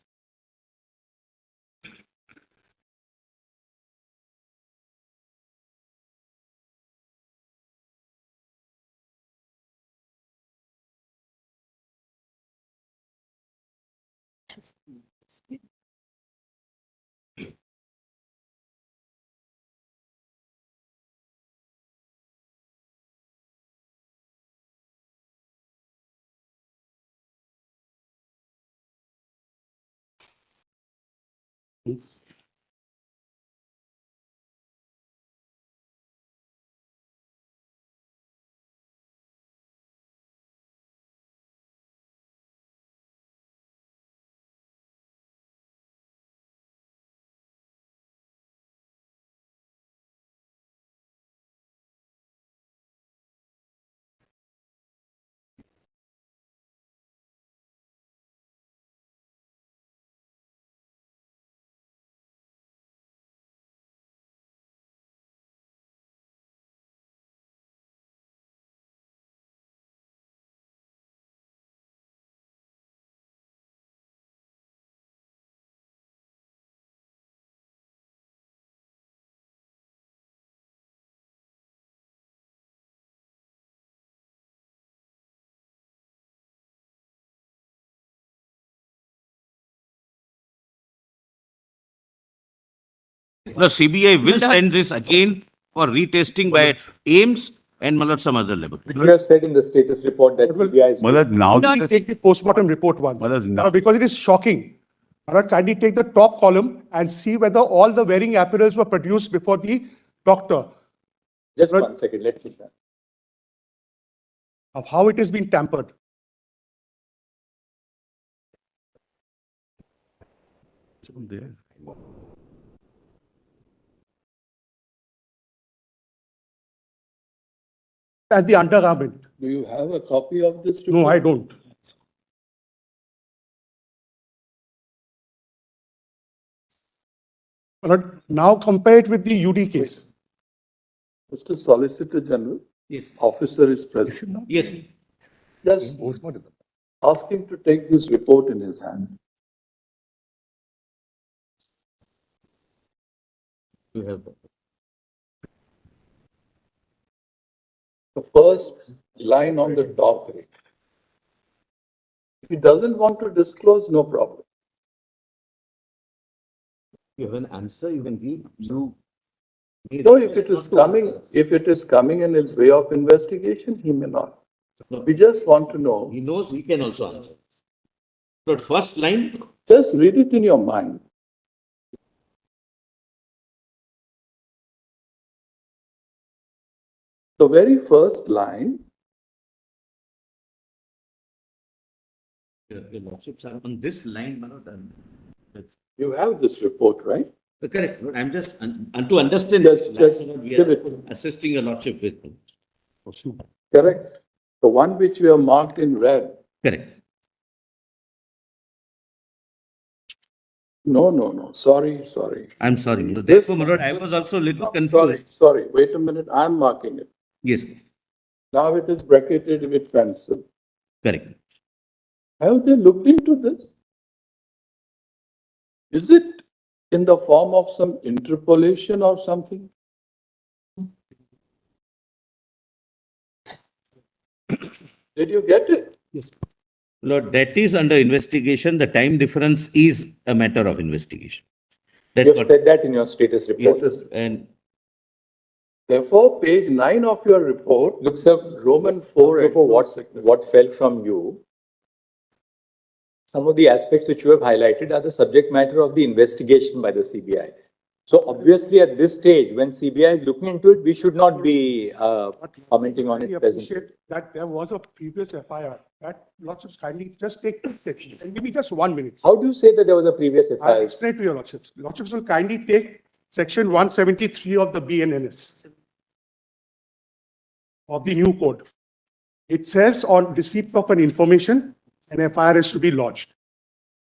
The CBI will send this again for retesting by AIMS and Malad some other level. You have said in the status report that CBI is. Malad, now, Kindly take the postmortem report once. Malad, now, Because it is shocking. Kindly take the top column and see whether all the wearing apparels were produced before the doctor, Just 1 second, let's see that. of how it has been tampered. there. And the undergarment. Do you have a copy of this report? No, I don't. Now compare it with the UD case. Mr. Solicitor General, Yes. officer is present. Yes. Just ask him to take this report in his hand. You have. The first line on the top. If he doesn't want to disclose, no problem. You have an answer, you can give, you. No, if it is coming in his way of investigation, he may not. We just want to know, He knows he can also answer. But first line, just read it in your mind. The very first line, your lordships are on this line, Manoj, you have this report, right? correct, but I'm just, to understand. Just this line, we give are it. assisting your lordship with. Correct. The one which we have marked in red. Correct. No. Sorry. I'm sorry. Therefore, Manoj, I was also a little confused. Sorry. Wait a minute. I'm marking it. Yes, Now it is bracketed with pencil. correct. Have they looked into this? Is it in the form of some interpolation or something? Did you get it? Yes. Lord, that is under investigation. The time difference is a matter of investigation. You That's have what, said that in your status report. yes, and Therefore, page 9 of your report Looks up Roman 4. what fell from you. Some of the aspects which you have highlighted are the subject matter of the investigation by the CBI. So obviously at this stage, when CBI is looking into it, we should not be commenting on We it presently. appreciate that there was a previous FIR that Lordships kindly just take 2 sections and give me just 1 minute. How do you say that there was a previous I'll FIR? explain to your Lordships. Lordships will kindly take section 173 of the BNNS of the new code. It says on receipt of an information, an FIR is to be lodged.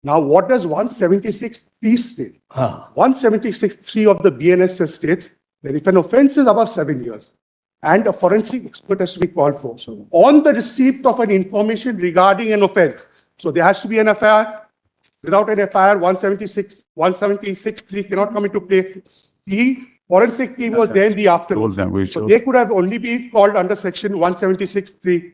Now, what does 176(3) state? 176(3) of the BNS states that if an offense is above 7 years and a forensic expert has to be called for, on the receipt of an information regarding an offense, so there has to be an FIR. Without an FIR, 176(3) cannot come into play. The forensic team was there in the afternoon. So they could have only been called under section 176(3).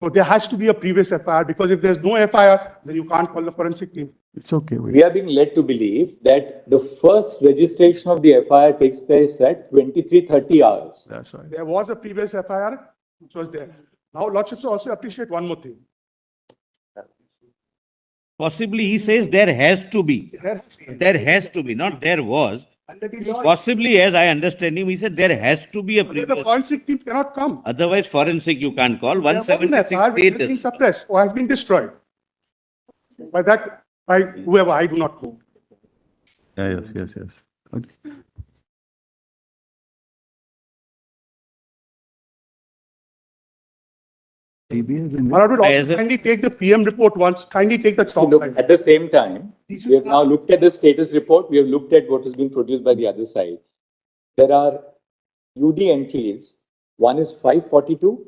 So there has to be a previous FIR, because if there's no FIR, then you can't call the forensic team. It's okay. We are being led to believe that the first registration of the FIR takes place at 23:30 hours. That's right. There was a previous FIR which was there. Now, Lordships also appreciate one more thing. possibly he says there has to be. There has to be, not there was. Possibly, as I understand him, he said there has to be a The previous. forensic team cannot come. Otherwise, forensic you can't call. There was an 176 FIR which has been status. suppressed or has been destroyed. By whoever, I do not know. Yes. Okay. Or I would As also a- kindly take the PM report once, kindly take the top Look, line. at the same time, we have now looked at the status report, we have looked at what has been produced by the other side. There are UD entries. One is 542.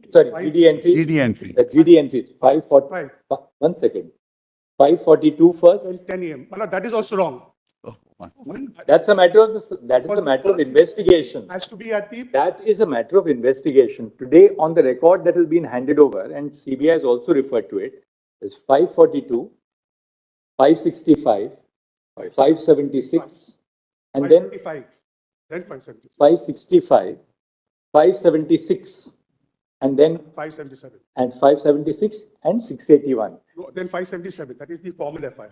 Sorry, GD entries. GD entry. GD entries, 540. 1 second. 542 first. Till 10 AM. Well, that is also wrong. That's a matter of, that is a matter of investigation. Has to be at the, That is a matter of investigation. Today, on the record that has been handed over, and CBI has also referred to it, is 542, 565, 576, And then 555, then 570, 565, 576, and then 577. and 576 and 681. No, then 577, that is the formal FIR.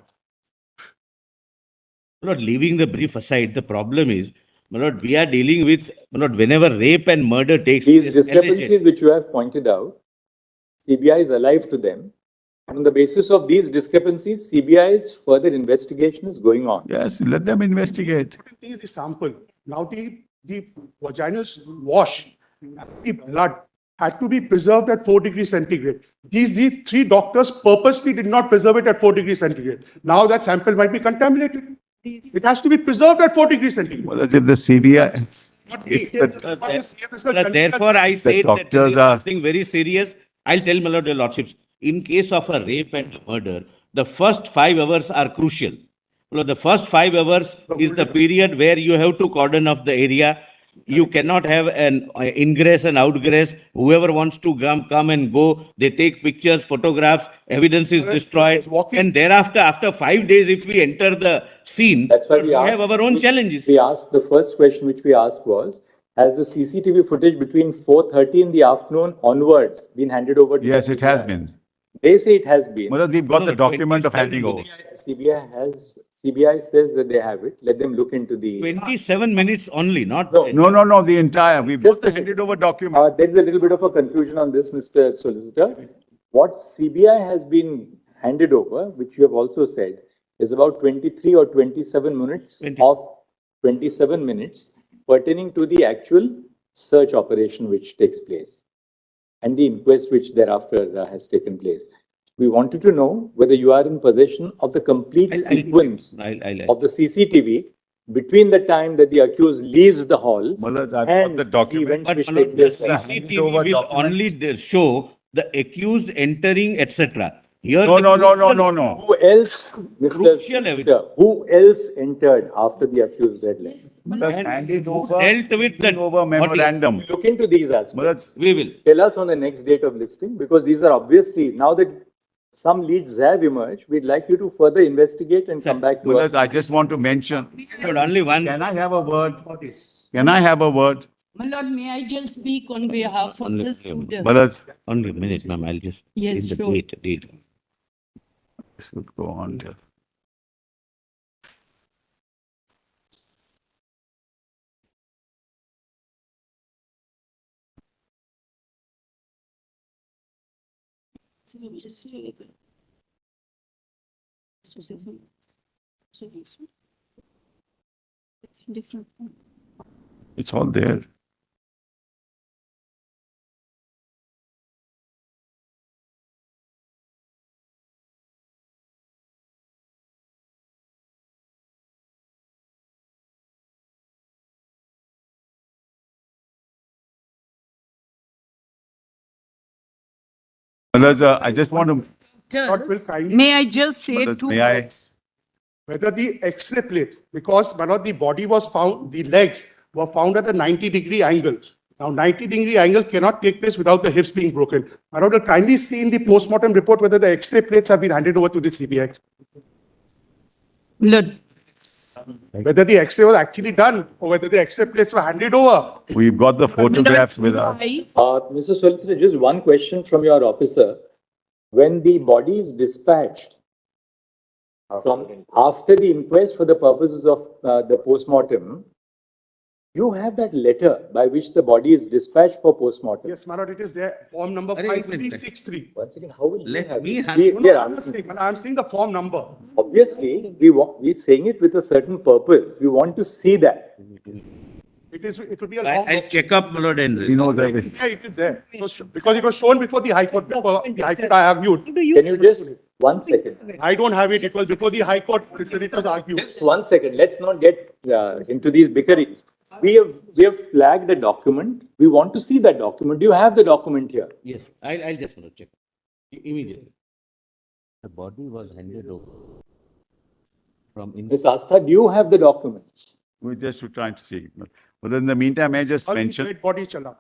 My lord, leaving the brief aside, the problem is, my lord, we are dealing with, my lord, whenever rape and murder takes These place, discrepancies alleged, which you have pointed out, CBI is alive to them. And on the basis of these discrepancies, CBI's further investigation is going on. Yes, let them investigate. See the sample. Now the vaginal wash, the blood had to be preserved at 4 degrees centigrade. These three doctors purposely did not preserve it at 4 degrees centigrade. Now that sample might be contaminated. It has to be preserved at 4 degrees centigrade. Well, if the CBI, if the, therefore I said that there doctors is are- something very serious. I'll tell my lord, your lordships, in case of a rape and a murder, the first 5 hours are crucial. My lord, the first 5 hours is the period where you have to cordon off the area. You cannot have an ingress and outgress. Whoever wants to come and go, they take pictures, photographs, evidence is destroyed. And thereafter, after 5 days, if we enter the scene, That's why we have our own challenges. We asked, the first question which we asked was, has the CCTV footage between 4:30 in the afternoon onwards been handed over to yes, the it has CBI? been. They say it has been. Well, we've got No, the no, document of 27 handing over. CBI says that they have it. Let them look into the. 27 minutes only, not. No, the entire, we've got Just the a handed over document. There is a little bit of a confusion on this, Mr. Solicitor. What CBI has been handed over, which you have also said, is about 23 or 27 minutes 20. of 27 minutes pertaining to the actual search operation which takes place and the inquest which thereafter has taken place. We wanted to know whether you are in possession of the complete sequence of the CCTV between the time that the accused leaves the hall I've got and the document. events But which my lord, take the place. CCTV over will document. only show the accused entering, etc. Here, No, the no, no, no, crucial- no, no. Who else, Mr. Crucial Solicitor, evidence. who else entered after the accused deadline? Just handed over, dealt with the over memorandum. Look into these aspects. We will. Tell us on the next date of listing, because these are obviously, now that some leads have emerged, we'd like you to further investigate and come back to us. I just want to mention, But only one. can I have a word? Can I have a word? My lord, may I just speak on behalf of the student? Malad, Only a minute, ma'am. I'll just. Yes, in the sure. date. this would go on till. It's different. It's all there. Malad, I just want to, Lord will kindly- May I just say Malad, two may I? words? Whether the X-ray plate, because one of the body was found, the legs were found at a 90-degree angle. Now, 90-degree angle cannot take place without the hips being broken. My lord will kindly see in the postmortem report whether the X-ray plates have been handed over to the CBI. Lord, Whether the X-ray was actually done or whether the X-ray plates were handed over. We've got the photographs with us. Mr. Solicitor, just one question from your officer. When the body is dispatched from after the inquest for the purposes of the postmortem, you have that letter by which the body is dispatched for postmortem. Yes, my lord, it is there, form number Arey, wait a minute. 5363. Once again, how will you Let have me it? have- We are asking. I'm seeing the form number. Obviously, we're saying it with a certain purpose. We want to see that. It will be a long. I'll check up, my lord, and. You know that. Yeah, it is there. Because it was shown before the High Court, before the High Court I argued. Can you just, 1 second, I don't have it. It was before the High Court, it was argued. just 1 second, let's not get into these bickerings. We have flagged a document. We want to see that document. Do you have the document here? Yes, I'll just check. Immediately. The body was handed over from. Ms. Astha, do you have the document? We just were trying to see. But in the meantime, I just All the mentioned. dead body chala.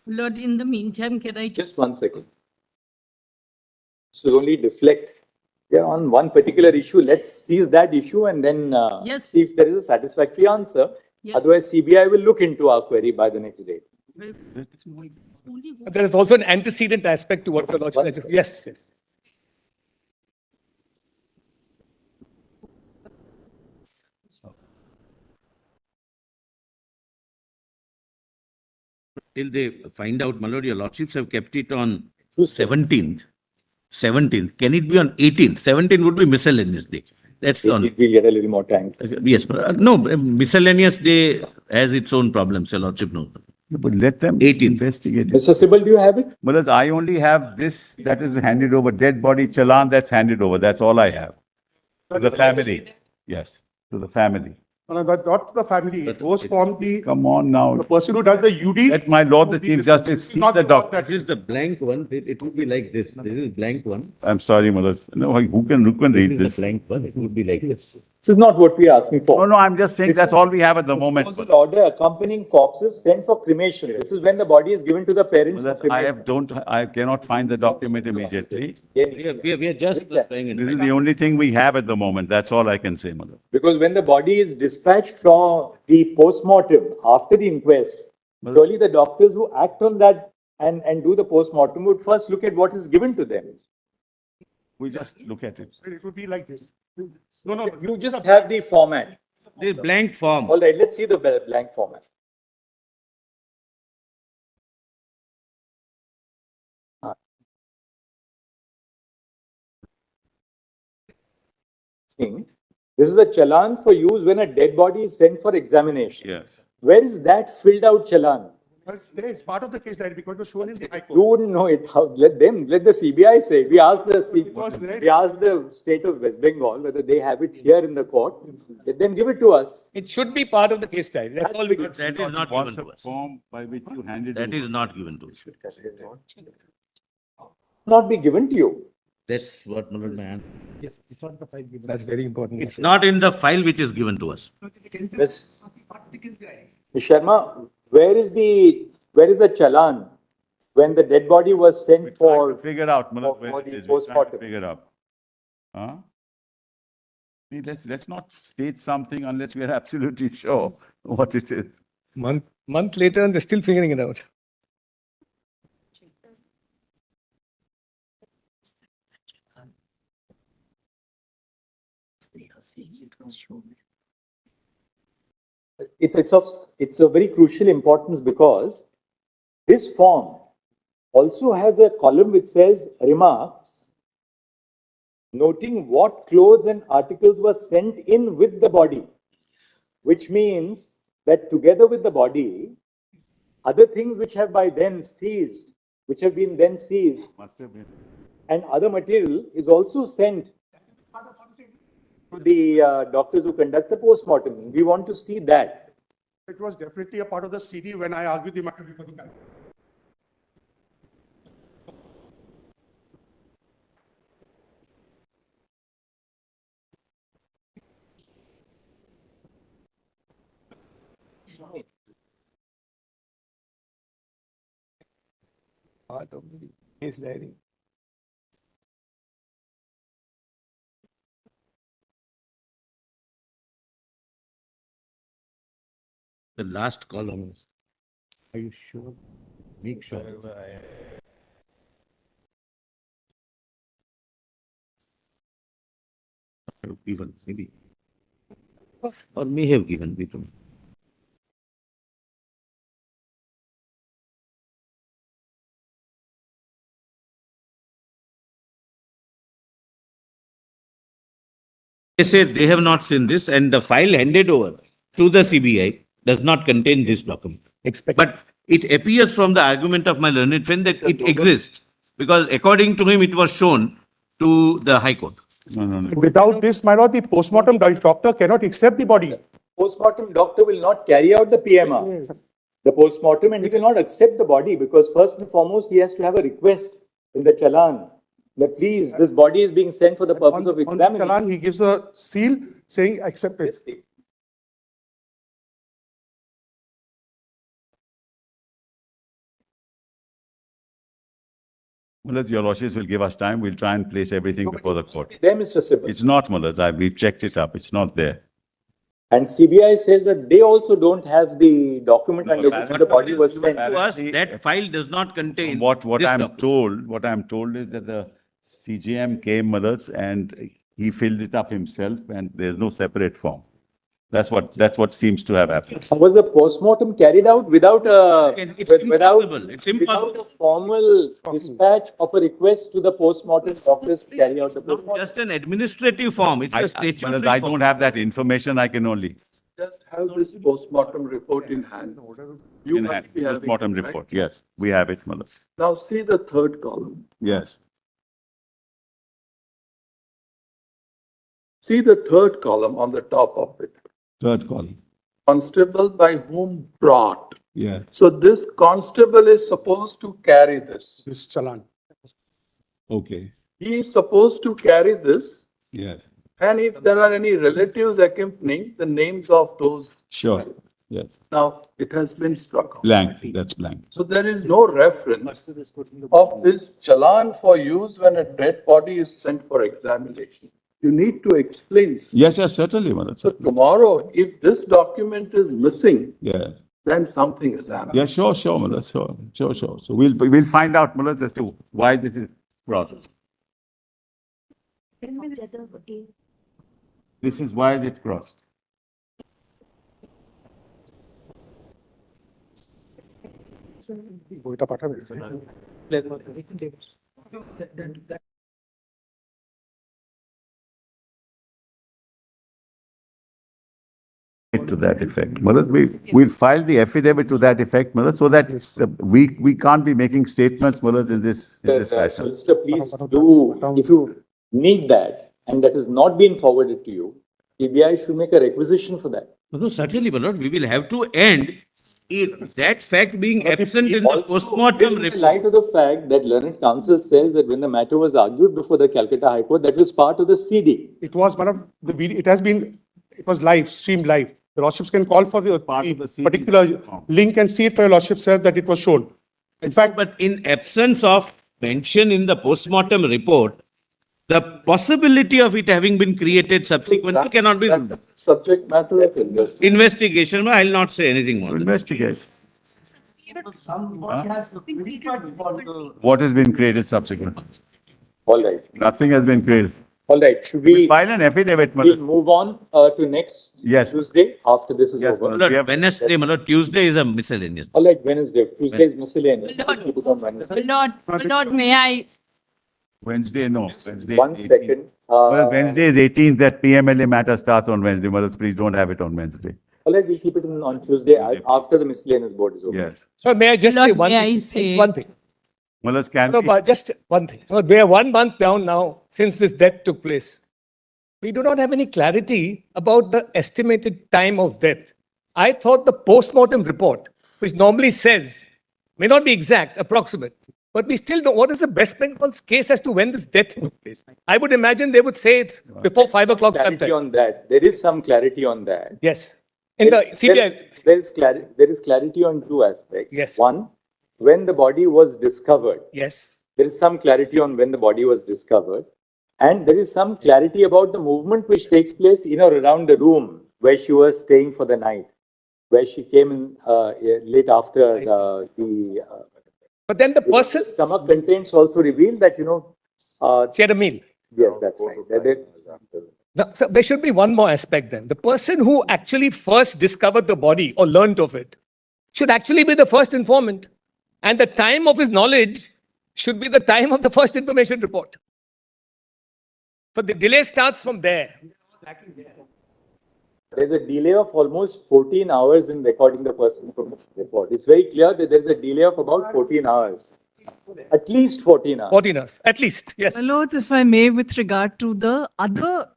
Lord, in the meantime, can I Just just? 1 second. So only deflect Yeah, on one particular issue, let's seize that issue and then Yes. see if there is a satisfactory answer. Yes. Otherwise, CBI will look into our query by the next day. There is also an antecedent aspect to what the Lordship. Yes. Yes. Till they find out, my lord, your lordships have kept it on 17th. 17th. Can it be on 18th? 17th would be miscellaneous day. That's on. We'll get a little more time. Yes, but no, miscellaneous day has its own problems, your lordship knows. But let them 18th. investigate it. Mr. Sibal, do you have it? Malaj, I only have this that is handed over, dead body challan that's handed over. That's all I have. To the family. Yes, to the family. But not the family. It was from the Come on now. person who does the UD. Let my lord the Chief Justice see Not the the doctor. This is the blank one. It would be like this. This is blank one. I'm sorry, Malaj. No, who can read this? Blank one. It would be like this. This is not what we are asking for. No, I'm just saying that's all we have at the moment. Disposal order accompanying corpses sent for cremation. This is when the body is given to the parents for cremation. I cannot find the document immediately. We are just trying This is the only thing we have at the moment. That's all I can say, Malaj. Because when the body is dispatched from the post-mortem after the inquest, surely the doctors who act on that and do the post-mortem would first look at what is given to them. We just look at it. It would be like this. No. You just have the format. The blank form. All right, let's see the blank format. This is a challan for use when a dead body is sent for examination. Yes. Where is that filled out challan? But it's there. It's part of the case that because it was shown in the High You Court. wouldn't know it. How, let the CBI say. We asked was there. we asked the state of West Bengal whether they have it here in the court. Let them give it to us. It should be part of the case diary. That's all we get. That is not given to us. Form by which you handed That over. is not given to us. Not be given to you. That's what my lord, my hand. Yes, it's not the file given. That's very important. It's not in the file which is given to us. Ms. Sharma, where is the challan when the dead body was sent for? Figure out, Malaj, for where the it is. We're trying to post-mortem. figure out. Huh? See, let's not state something unless we are absolutely sure what it is. Month later, and they're still figuring it out. It's of very crucial importance because this form also has a column which says remarks noting what clothes and articles were sent in with the body, which means that together with the body, other things which have been then seized, Must have been. and other material is also sent to the doctors who conduct the post-mortem. We want to see that. It was definitely a part of the CD when I argued the matter before the panel. Part of the case diary. The last column. Are you sure? Make sure. Given, maybe. Or may have given, we don't know. They say they have not seen this and the file handed over to the CBI does not contain this document. But it appears from the argument of my learned friend that it exists because according to him, it was shown to the High Court. No. Without this, my lord, the post-mortem doctor cannot accept the body. Post-mortem doctor will not carry out the PMR, the post-mortem, and he will not accept the body because first and foremost, he has to have a request in the challan that please, this body is being sent for the purpose of On the examining. challan, he gives a seal saying accept it. Mullah, your lordships will give us time. We'll try and place everything before the court. There, Mr. Sibbal. It's not, Mullah. We've checked it up. It's not there. And CBI says that they also don't have the document under which the body was sent. To us, that file does not contain. What this I'm document. told, what I'm told is that the CJM came, Mullah, and he filled it up himself, and there's no separate form. That's what seems to have happened. Was the postmortem carried out without It's impossible. It's impossible. without a formal dispatch of a request to the postmortem doctors to carry out the Not postmortem? just an administrative form, it's a statutory Mullah, I form. don't have that information. I can only Just have this postmortem report in hand. You must be having postmortem it, right? report. Yes, we have it, Mullah. Now see the third column. Yes. See the third column on the top of it. Third column. Constable by whom brought. Yeah. So this constable is supposed to carry this. This challan. Okay. He is supposed to carry this. Yes. And if there are any relatives accompanying, the names of those. Sure. Yes. Now, it has been struck out. Blank. That's blank. So there is no reference of this challan for use when a dead body is sent for examination. You need to explain. Yes, certainly, Mullah. So tomorrow, if this document is missing, Yeah. then something is happening. Yeah, sure, Mullah. Sure. So we'll find out, Mullah, as to why this is brought. This is why it crossed. বইটা পাঠাবে To that effect. Mullah, we'll file the affidavit to that effect, Mullah, so that we can't be making statements, Mullah, in this fashion. Solicitor, please do, if you need that, and that has not been forwarded to you, CBI should make a requisition for that. No, certainly, my lord, we will have to end that fact being absent in the Also, postmortem this is in report. light of the fact that learned counsel says that when the matter was argued before the Calcutta High Court, that was part of the CD. It was one of the video, it was live, streamed live. The lordships can call for the particular link and see it for your lordship says that it was shown. In fact, But in absence of mention in the postmortem report, the possibility of it having been created subsequently cannot be ruled. That's subject matter of investigation. Investigation, I'll not say anything more. Investigate. Somebody has verified for the. What has been created subsequently? All right, Nothing has been created. all right. Should We we file an affidavit, we Mullah. move on to next Yes. Tuesday after this is Yes, over? Mullah. My lord, We have- Wednesday, my lord, Tuesday is a miscellaneous. All right, Wednesday. Tuesday is miscellaneous. Lord. Keep it on Wednesday. Lord, may I? Wednesday, no. Wednesday. One 18th. second. Well, Wednesday is 18th, that PMLA matter starts on Wednesday. Mullah, please don't have it on Wednesday. All right, we'll keep it on Tuesday after the miscellaneous board is over. Yes. So may I just say Lord, one may thing? I say- One thing. Mullahs can No, be. but just one thing. So we are 1 month down now since this death took place. We do not have any clarity about the estimated time of death. I thought the postmortem report, which normally says, may not be exact, approximate, but we still know what is the West Bengal's case as to when this death took place. I would imagine they would say it's before 5 o'clock Clarity sometime. on that. There is some clarity on that. Yes. In the CBI, There is clarity on two aspects. Yes. One, when the body was discovered, yes. there is some clarity on when the body was discovered. And there is some clarity about the movement which takes place in or around the room where she was staying for the night, where she came in late after the But then the person, stomach contents also reveal that, she had a meal. yes, that's right. Now, so there should be one more aspect then. The person who actually first discovered the body or learnt of it should actually be the first informant. And the time of his knowledge should be the time of the first information report. So the delay starts from there. There's a delay of almost 14 hours in recording the first information report. It's very clear that there's a delay of about 14 hours. At least 14 hours. 14 hours, at least, yes. My lords, if I may, with regard to the other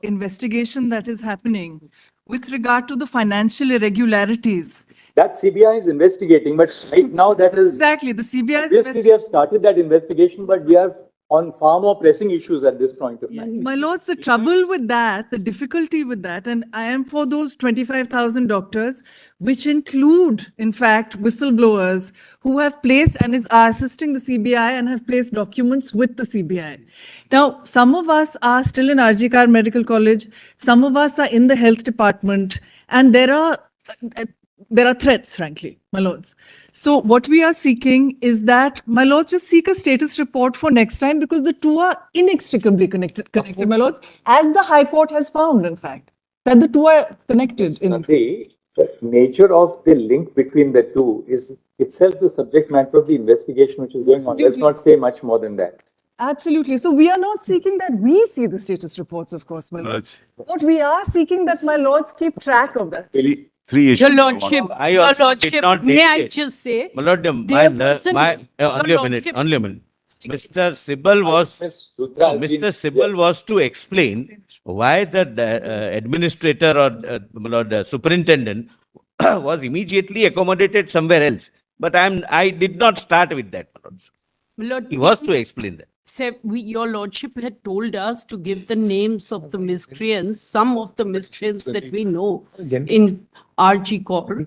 investigation that is happening, with regard to the financial irregularities. That CBI is investigating, but right now that is, Exactly, the CBI is obviously we have started that investigation, but we are on far more pressing issues at this point of time. My lords, the trouble with that, the difficulty with that, and I am for those 25,000 doctors, which include, in fact, whistleblowers who have placed and are assisting the CBI and have placed documents with the CBI. Now, some of us are still in RG Kar Medical College, some of us are in the health department, and there are threats, frankly, my lords. So what we are seeking is that, my lords, just seek a status report for next time, because the two are inextricably connected, my lords, as the High Court has found, in fact, that the two are connected. The nature of the link between the two is itself the subject matter of the investigation which is going on. Let's not say much more than that. Absolutely. So we are not seeking that we see the status reports, of course, my lords. What we are seeking that, my lords, keep track of that. Three issues. Your Lordship, I Your also did Lordship, not may I dictate. just say, My lord, there wasn't- only a minute, Lordship- only a minute. Mr. Sibal was, Ms. Luthra has Mr. been- Sibal was to explain why the administrator or my lord, superintendent was immediately accommodated somewhere else. But I did not start with that, my lord. my Lord, He was to explain that. Your Lordship had told us to give the names of the miscreants, some of the miscreants that we know in RG Corps,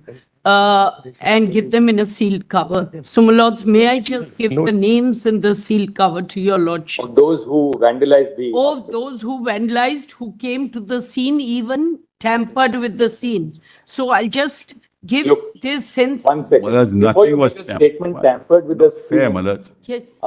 and give them in a sealed cover. So, my lords, may I just give the names in the sealed cover to your Lordship? Of those who vandalized the Of hospital. those who vandalized, who came to the scene, even tampered with the scene. So I'll just give Look, this sense. One second. Well, Before nothing you was make a statement tampered. tampered with the Fair, my scene, lord. Yes.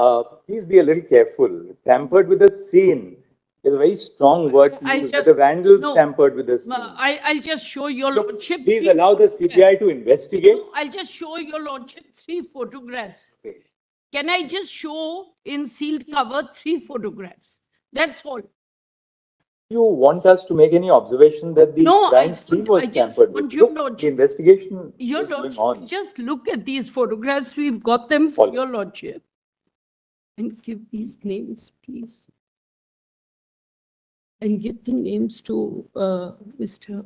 please be a little careful. Tampered with the scene is a very strong word to I use. just- The vandals no. tampered with the scene. I'll just show your Look, Lordship. please three allow the CBI to investigate. I'll just show your Lordship 3 photographs. Can I just show in sealed cover 3 photographs? That's all. You want us to make any observation that the No, I crime scene don't. was I just tampered want with? your Look, the Lordship- investigation Your is going Lordship, on. just look at these photographs. We've got them for your Lordship. And give these names, please. And give the names to Mr.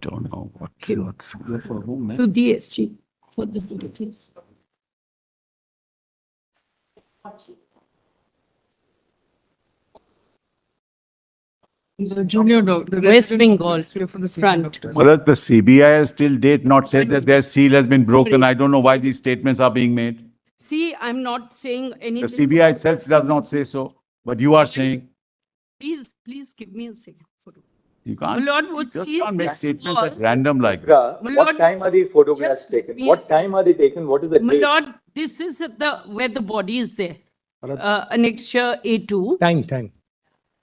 Don't know what. Kim, to DSG for the duties. The junior doctor. West Bengal, front. Well, the CBI has till date not said that their seal has been broken. Sorry. I don't know why these statements are being made. See, I'm not saying The anything. CBI itself does not say so, but you are saying Please give me a second. you can't. My lord would You just see can't make this statements at was- random like that. Luthra, My what lord, time are these photographs just taken? me- What time are they taken? What is the My date? lord, this is at where the body is there. Annexure A2. Thank.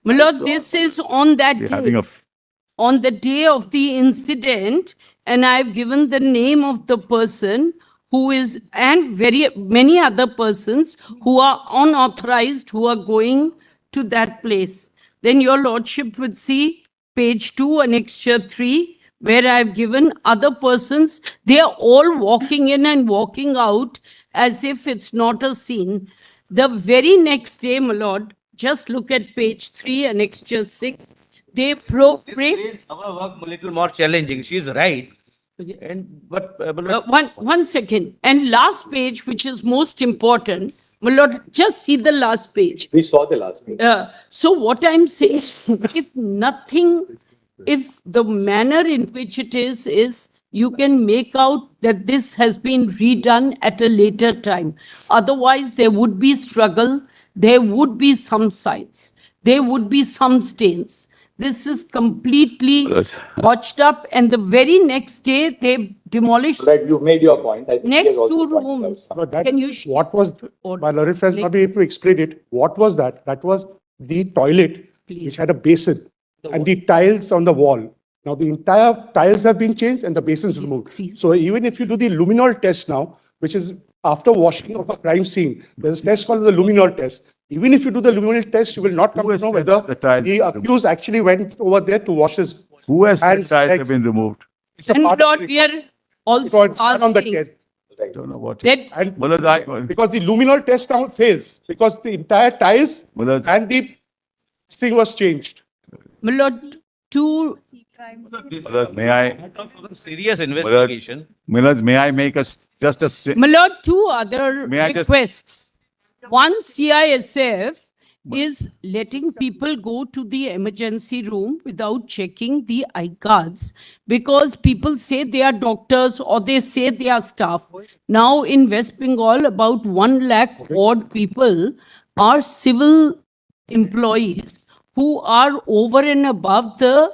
My lord, this is on that We're having day. a On the day of the incident, and I've given the name of the person who is, and many other persons who are unauthorized, who are going to that place. Then your lordship would see page 2, annexure 3, where I've given other persons. They are all walking in and walking out as if it's not a scene. The very next day, my lord, just look at page 3, annexure 6. They This made our work a little more challenging. She's right. And, but, my lord, one second. And last page, which is most important, my lord, just see the last page. We saw the last meeting. So what I'm saying, if the manner in which it is you can make out that this has been redone at a later time. Otherwise, there would be struggle, there would be some signs, there would be some stains. This is completely botched up, and the very next day, they demolished Right, you made your point. I think he has next also 2 pointed out rooms. some. But that, Can you what was, my lord, if I was not able to explain it, what was that? That was the toilet, Please. which had a basin and the tiles on the wall. Now, the entire tiles have been changed and the basins removed. Please. So even if you do the luminol test now, which is after washing of a crime scene, there's a test called the luminol test. Even if you do the luminol test, you will not come to has know said whether the tiles the have been accused actually went over there to wash his Who has said hands, ties legs. have been removed? It's a And part of Lord, the we are report. It also was done on the asking 10th. I don't know what. that And Well, because the luminol test now fails, because the entire tiles Well, and the thing was changed. my lord, two, may I, serious investigation. Millard, may I make just a, my lord, 2 other May I just- requests. One, CISF is letting people go to the emergency room without checking the eye cards because people say they are doctors or they say they are staff. Now in West Bengal, about 1 lakh odd people are civil employees who are over and above the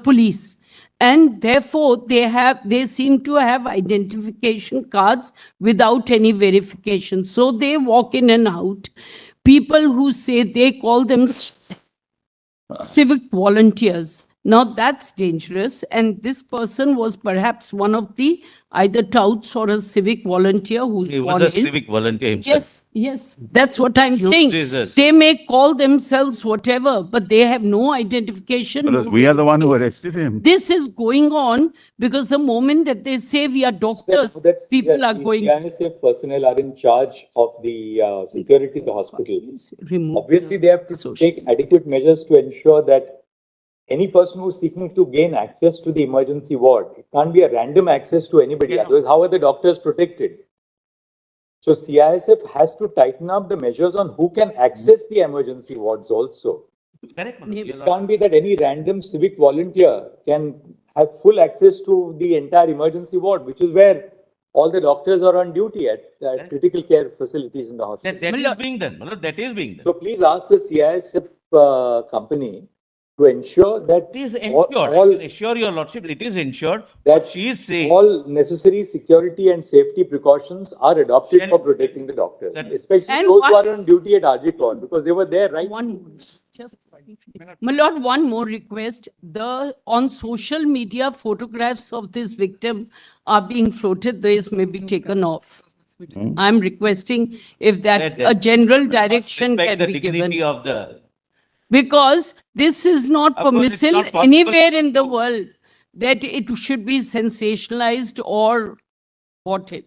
police. And therefore, they seem to have identification cards without any verification. So they walk in and out. People who say they call them civic volunteers. Now that's dangerous. And this person was perhaps one of the either touts or a civic volunteer who's He was gone a in. civic volunteer himself. Yes, that's what I'm Huge saying. Jesus. They may call themselves whatever, but they have no identification. Because no we are the one who arrested him. This is going on because the moment that they say we are doctors, people are going. CISF personnel are in charge of the security of the hospital. Remove Obviously, they have to social take adequate measures to ensure that any person who's seeking to gain access to the emergency ward, it can't be a random access to anybody. Otherwise, how are the doctors protected? So CISF has to tighten up the measures on who can access the emergency wards also. Correct, Manoj. It can't be that any random civic volunteer can have full access to the entire emergency ward, which is where all the doctors are on duty at critical care facilities in the hospital. That is being done. Manoj, that is being done. So please ask the CISF company to ensure that It is ensured. I all, can assure your lordship, it is ensured. that She is saying. all necessary security and safety precautions are adopted Shall- for protecting the doctors, That- especially And those who what- are on duty at RG Corps, because they were there, right? My lord, one more request. On social media, photographs of this victim are being floated. These may be taken off. I'm requesting if that a general direction Respect can the be dignity given. of the. Because this is not Of course, it's permissible not possible anywhere in the to- world that it should be sensationalized or what it.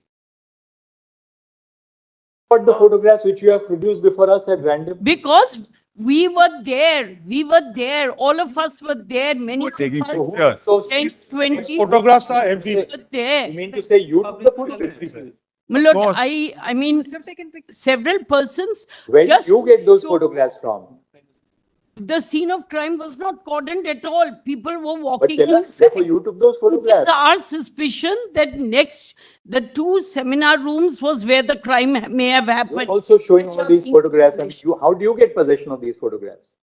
But the photographs which you have produced before us at random. Because we were there, all of us were there, many of Taking us, pictures. So 10, 20 Photographs are everywhere. were there. you mean to say you took the photographs? My lord, course. I mean, several persons Where did just you get those show- photographs from? The scene of crime was not cordoned at all. People were But walking tell us, inside. therefore you took those It is photographs. our suspicion that next, the 2 seminar rooms was where the crime may have You are happened. also showing which all are these being photographs. And published. how do you get possession of these photographs?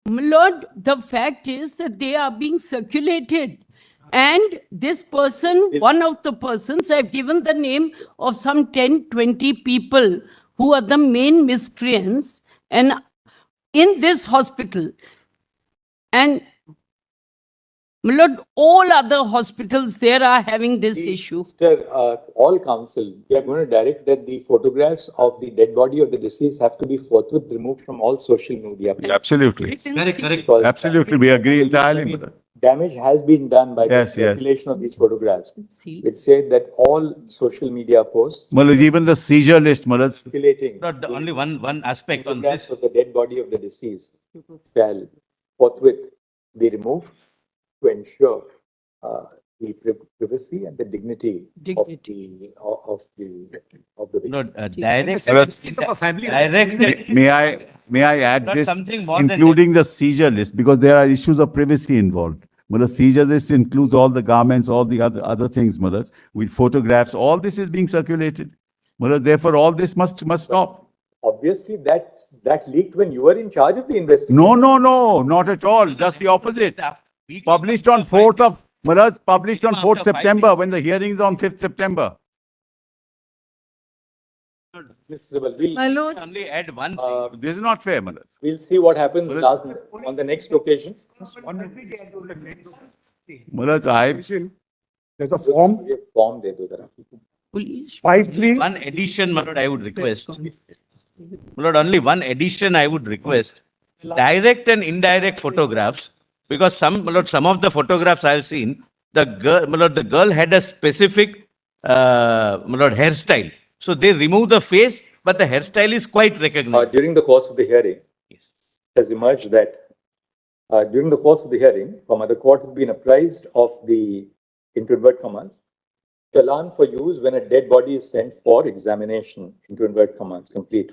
My lord, the fact is that they are being circulated. And this person, one of the persons, I've given the name of some 10, 20 people who are the main miscreants and in this hospital. And my lord, all other hospitals there are having this issue. Mr. All council, we are going to direct that the photographs of the dead body of the deceased have to be forthwith removed from all social media. Absolutely. Correct, correct. Because Absolutely. We agree entirely with that. damage has been done by the Yes, yes. circulation of these photographs. It said that all social media posts Malaj, even the seizure list, Malaj, circulating. Not the only one aspect on Photographs this. of the dead body of the deceased shall forthwith be removed to ensure the privacy and the dignity of the victim. Not direct. Think of a family. Direct. may I add Not this, something more than including the seizure list, because there are issues of privacy involved. Malaj, seizure list includes all the garments, all the other things, Malaj, with photographs, all this is being circulated. Malaj, therefore, all this must stop. Obviously, that leaked when you were in charge of the investigation. No, not at all, just the opposite. Published on 4th of, Malaj, published on 4th September, when the hearing is on 5th September. Mr. Sibal, we'll, My lord, Only add one thing. This is not fair, Malaj. we'll see what happens on the next occasion. Malaj, There's a form, ये form दे दो जरा. Police. 5-3. One addition, my lord, I would request. My lord, only one addition I would request. Direct and indirect photographs, because my lord, some of the photographs I have seen, my lord, the girl had a specific, my lord, hairstyle. So they remove the face, but the hairstyle is quite recognized. During the course of the hearing, it has emerged that during the course of the hearing, the court has been apprised of the, into invert commas, challan for use when a dead body is sent for examination, into invert commas, complete.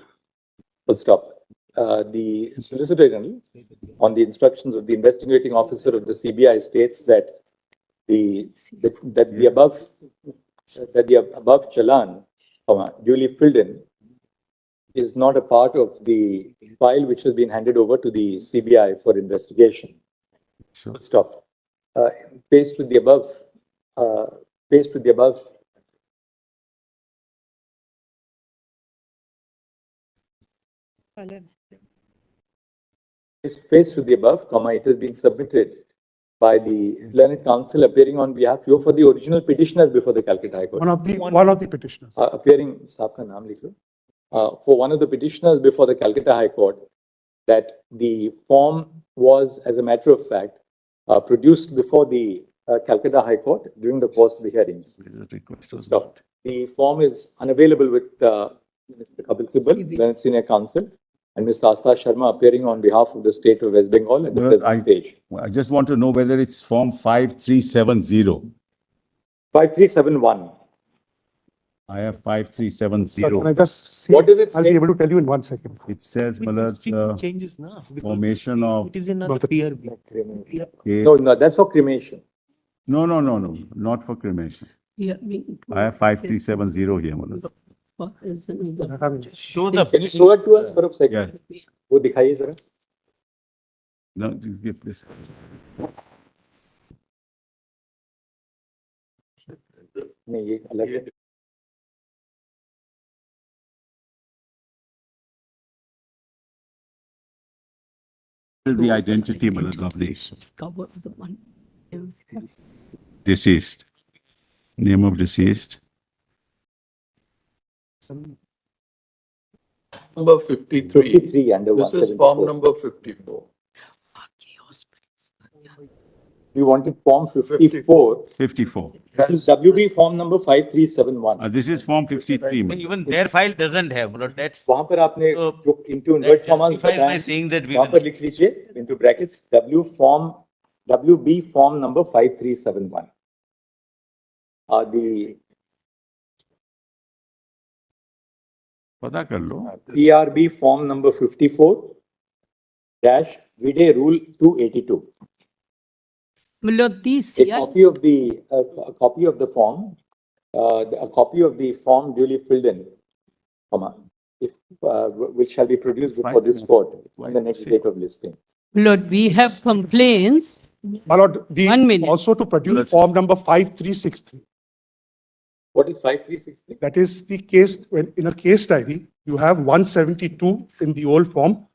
Full stop. the Solicitor General, on the instructions of the investigating officer of the CBI, states that the above challan, duly filled in, is not a part of the file which has been handed over to the CBI for investigation. Sure. Stop. Paste with the above. Paste with the above. Faced with the above, it has been submitted by the learned counsel appearing on behalf for the original petitioners before the Calcutta High Court. One of the petitioners. Appearing, saab ka naam likh lo. For one of the petitioners before the Calcutta High Court, that the form was, as a matter of fact, produced before the Calcutta High Court during the course of the hearings. Stop. The form is unavailable with Mr. Kapil Sibal, learned senior counsel, and Mr. Asta Sharma appearing on behalf of the state of West Bengal at the present stage. I just want to know whether it's form 5370. 5371. I have 5370. Can I just see? What does it I'll say? be able to tell you in 1 second. It says, Malad, Changes now. formation of. It is another PRB. No, that's for cremation. No, not for cremation. Yeah. I have 5370 here, Malad. Show Can you show it to us for a second? Yeah. वो दिखाइए जरा. No, give this. नहीं, ये अलग है. The identity, Malad, of the Covers the one. deceased. Name of deceased. Number 53. 53 under This is 174. form number 54. We wanted form 54. 54. That is WB form number 5371. This is form 53. Malad. Even their file doesn't have, Malad, that's. वहाँ पर आपने So, जो into that inverted commas justifies बताया, by saying that we वहाँ will- पर लिख लीजिए into brackets WB form number 5371. The पता कर लो. PRB form number 54 dash Vide rule 282. Milord, these A copy of the form, a copy of the form duly filled in, which shall be produced before this court on the next date of listing. Milord, we have complaints. My lord, 1 minute. also to produce form number 5363. What is 5363? That is the case, when in a case diary, you have 172 in the old form,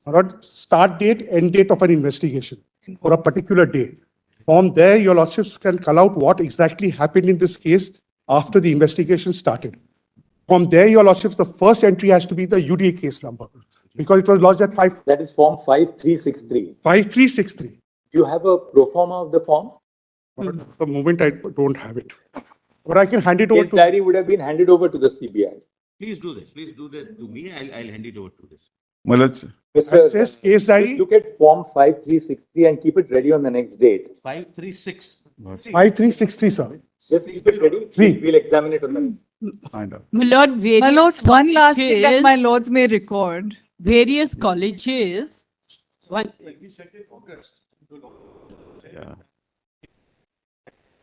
my lord, start date, end date of an investigation for a particular day. From there, your lordships can call out what exactly happened in this case after the investigation started. From there, your lordships, the first entry has to be the UDA case number, because it was lodged at That is form 5363. 5363. Do you have a pro forma of the form? At the moment, I don't have it. But I can hand it over Case to. diary would have been handed over to the CBI. Please do that. Please do that to me. I'll hand it over to this. Malad, It says case diary. Just look at form 5363 and keep it ready on the next date. 536. 5363, sir. Just keep it ready. Three. We'll examine it on the. find out. Milord, various My lords, one last thing that my colleges- lords may record. various colleges. One, Yeah.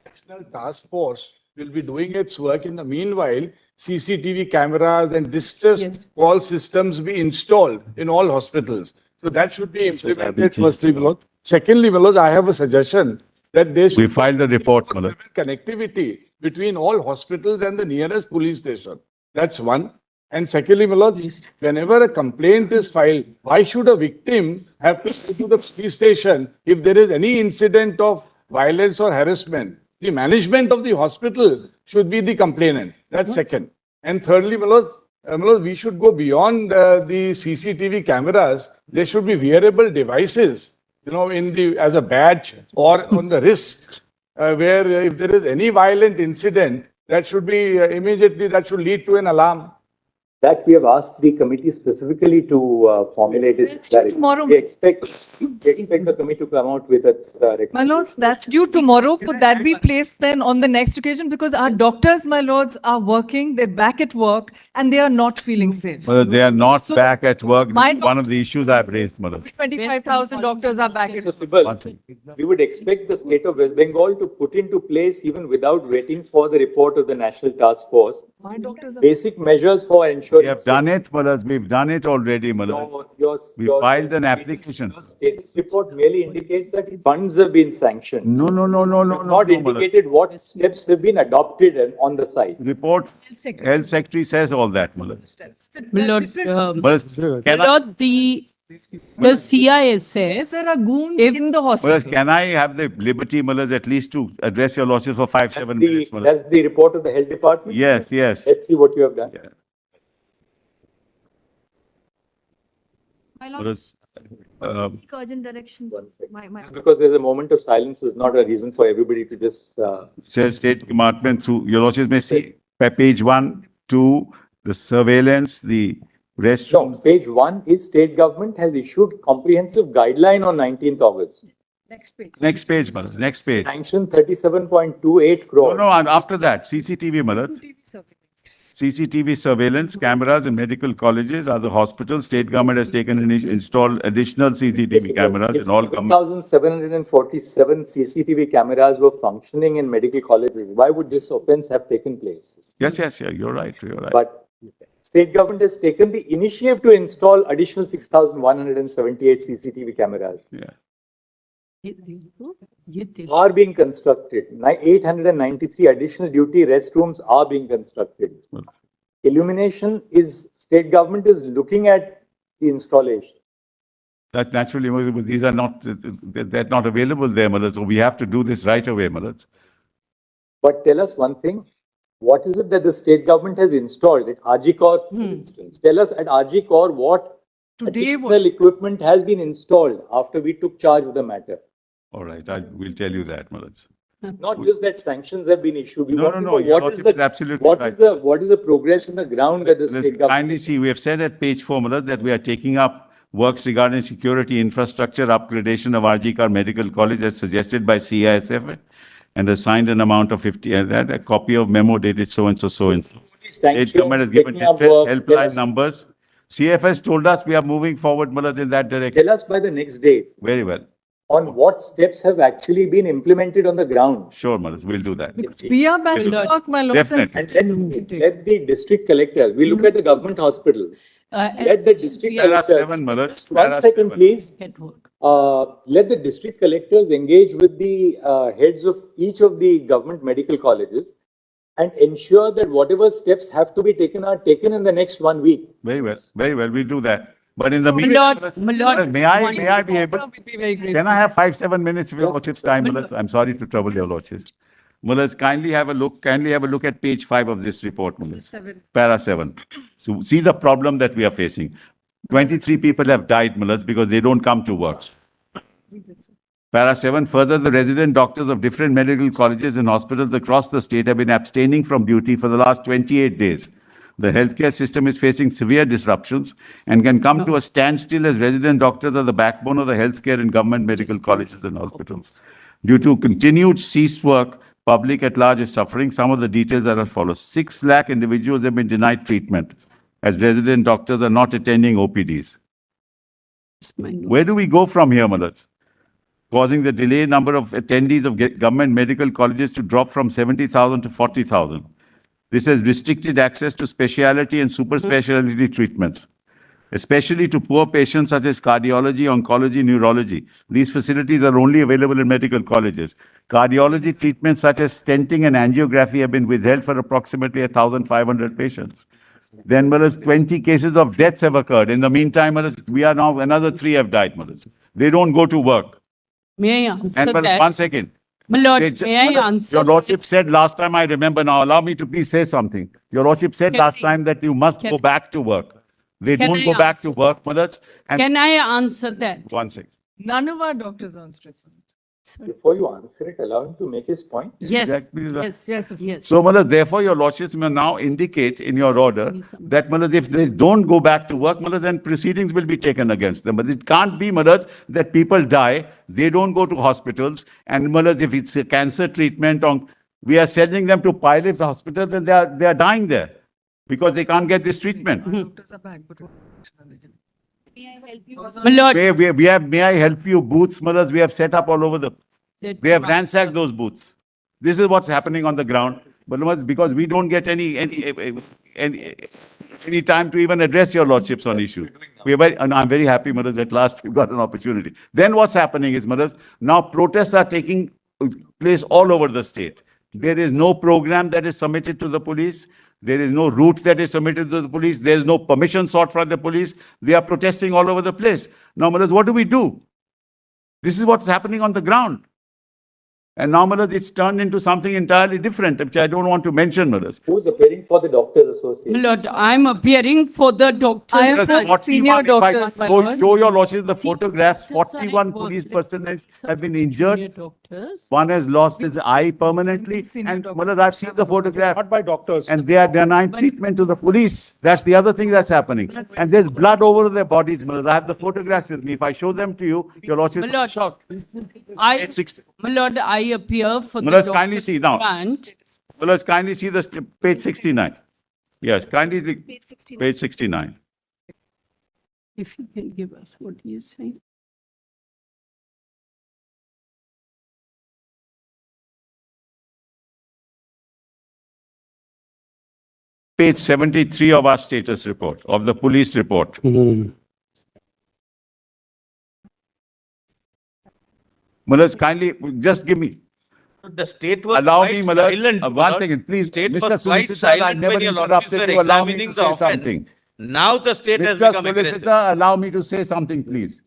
National Task Force will be doing its work. In the meanwhile, CCTV cameras and distress Yes. call systems be installed in all hospitals. So that should be implemented firstly, my lord. Secondly, my lord, I have a suggestion that there should We filed the report, Malad. be connectivity between all hospitals and the nearest police station. That's one. And secondly, my lord, whenever a complaint is filed, why should a victim have to go to the police station if there is any incident of violence or harassment? The management of the hospital should be the complainant. That's second. And thirdly, my lord, we should go beyond the CCTV cameras. There should be wearable devices, as a badge or on the wrist, where if there is any violent incident, that should be immediately, that should lead to an alarm. That we have asked the committee specifically to formulate it. That's due tomorrow. We expect the committee to come out with its My recommendation. lords, that's due tomorrow. Could that be placed then on the next occasion? Because our doctors, my lords, are working, they're back at work and they are not feeling safe. Well, they are not So- back at work. My- This is one of the issues I've raised, Madam. 25,000 doctors are back at So, work. Sibal, One second. we would expect the state of West Bengal to put into place, even without waiting for the report of the National Task Force, My doctors are. basic measures for ensuring. We have done it, Madam. We've done it already, Madam. We filed an application. Your status report merely indicates that funds have been sanctioned. No, no, no, no, no, no. Not no, Madam. indicated what steps have been adopted on the site. Report, Health Secretary says all that, Madam. My lord, Madam, can my I, lord, the CISF, There are goons If- in the Madam, hospital. can I have the liberty, Madam, at least to address your losses for 5-7 minutes, Madam? That's the report of the health department? Yes, yes. Let's see what you have done. Yeah. My Madam, seek urgent direction. One second. My- Just because there's a moment of silence is not a reason for everybody to just, says State Department through, your losses may see, page 1, 2, the surveillance, the rest. no, page 1 is state government has issued comprehensive guideline on 19th August. Next page. Next page, Madam, next page. Sanction 37.28 No, crore. no, and after that, CCTV, Madam. CCTV surveillance cameras in medical colleges, other hospitals, state government has taken and installed additional CCTV cameras in all government. 7,747 CCTV cameras were functioning in medical colleges. Why would this offense have taken place? Yes, yes, yeah, you're right, you're right. But state government has taken the initiative to install additional 6,178 CCTV cameras. Yeah. Are being constructed. 893 additional duty restrooms are being constructed. Illumination is, state government is looking at the installation. That naturally, Madam, these are not, they're not available there, Madam, so we have to do this right away, Madam. But tell us one thing, what is it that the state government has installed at RG Corp, for instance? Tell us at RG Corp what Today, additional equipment has been installed after we took charge of the matter. All right, I will tell you that, Madam. Not just that sanctions have been issued. We No, want no, to no, know your what is lordship the, is absolutely what right. is the, what is the progress on the ground that the state government? Kindly see, we have said at page 4, Madam, that we are taking up works regarding security infrastructure upgradation of RGKR Medical College as suggested by CISF and assigned an amount of 50, that a copy of memo dated so-and-so, so-and-so. State government has given Taking up distress work, tell helpline us- numbers. CFS told us we are moving forward, Madam, in that direction. Tell us by the next day Very well. on what steps have actually been implemented on the ground. Sure, Madam, we'll do that. We are back at work, my lords. and- Definitely. And let the district collector, we look at the government hospitals. Let the district There are collector, 7, Madam. just There 1 are second, 7. please. at work. Let the district collectors engage with the heads of each of the government medical colleges and ensure that whatever steps have to be taken are taken in the next 1 week. Very well, we'll do that. But in the My meantime, lord, my lord, may I be able? We'd be very grateful. Can I have 5-7 minutes of your lordship's time, Mullah? I'm sorry to trouble your lordships. Mullah, kindly have a look at page 5 of this report, Mullah. Para 7. So see the problem that we are facing. 23 people have died, Mullah, because they don't come to work. Para 7, further, the resident doctors of different medical colleges and hospitals across the state have been abstaining from duty for the last 28 days. The healthcare system is facing severe disruptions and can come to a standstill as resident doctors are the backbone of the healthcare in government medical colleges and hospitals. Due to continued ceased work, public at large is suffering. Some of the details are as follows. 6 lakh individuals have been denied treatment as resident doctors are not attending OPDs. Where do we go from here, Malaj? Causing the delayed number of attendees of government medical colleges to drop from 70,000 to 40,000. This has restricted access to specialty and super specialty treatments, especially to poor patients such as cardiology, oncology, neurology. These facilities are only available in medical colleges. Cardiology treatments such as stenting and angiography have been withheld for approximately 1,500 patients. Then, Malaj, 20 cases of deaths have occurred. In the meantime, Malaj, we are now, another 3 have died, Malaj. They don't go to work. may I answer And Malaj, that? 1 second. My lord, They ju- may I Malaj, answer? Your Lordship said last time, I remember now, allow me to please say something. Your Lordship said Can last I- time that you must can- go back to work. They Can don't I go back to answer? work, Malaj. And Can I answer that? 1 second. None of our doctors are on stress. Before you answer it, allow him to make his point. Yes, Exactly the- yes, yes. So, Malad, therefore, your lordships may now indicate in your order that, Malad, if they don't go back to work, Malad, then proceedings will be taken against them. But it can't be, Malad, that people die, they don't go to hospitals, and Malad, if it's a cancer treatment, we are sending them to pilot hospitals, and they are dying there because they can't get this treatment. Doctors are back, but. My lord, We have, may I help you, booths, Malad, we have set up all over that's they have fine. ransacked those booths. This is what's happening on the ground. But Malad, because we don't get any time to even address your lordships on issue. And I'm very happy, Malad, at last we've got an opportunity. Then what's happening is, Malad, now protests are taking place all over the state. There is no program that is submitted to the police. There is no route that is submitted to the police. There is no permission sought from the police. They are protesting all over the place. Now, Malad, what do we do? This is what's happening on the ground. And now, Malad, it's turned into something entirely different, which I don't want to mention, Malad. Who's appearing for the Doctors My Association? lord, I'm appearing for the doctors. I am for senior doctors, my lord. Show your lordships the Senior photographs. doctors are at 41 work. police Let's personnel serve have been Senior injured. doctors. One has lost his eye permanently. Senior And doctors. Malad, I've seen the photograph. Not by doctors. And they are denying treatment to the police. That's the other thing that's happening. And there's blood over their bodies, Malad. I have the photographs with me. If I show them to you, your lordships My will lord, be shocked. I, 60. my lord, I appear for the Malad, kindly doctors see now. grant. Let's kindly see the page 69. Yes, kindly page 69. If you can give us what he is saying. Page 73 of our status report, of the police report. Malaj, kindly, just give me, The state was allow quite me, Malaj, silent. one Malad. second, please. State Mr. was quite Solicitor, I silent never when your lordships interrupted were you. Allow me examining to the say offence. something. Now the state has Mr. become aggressive. Solicitor, allow me to say something, please.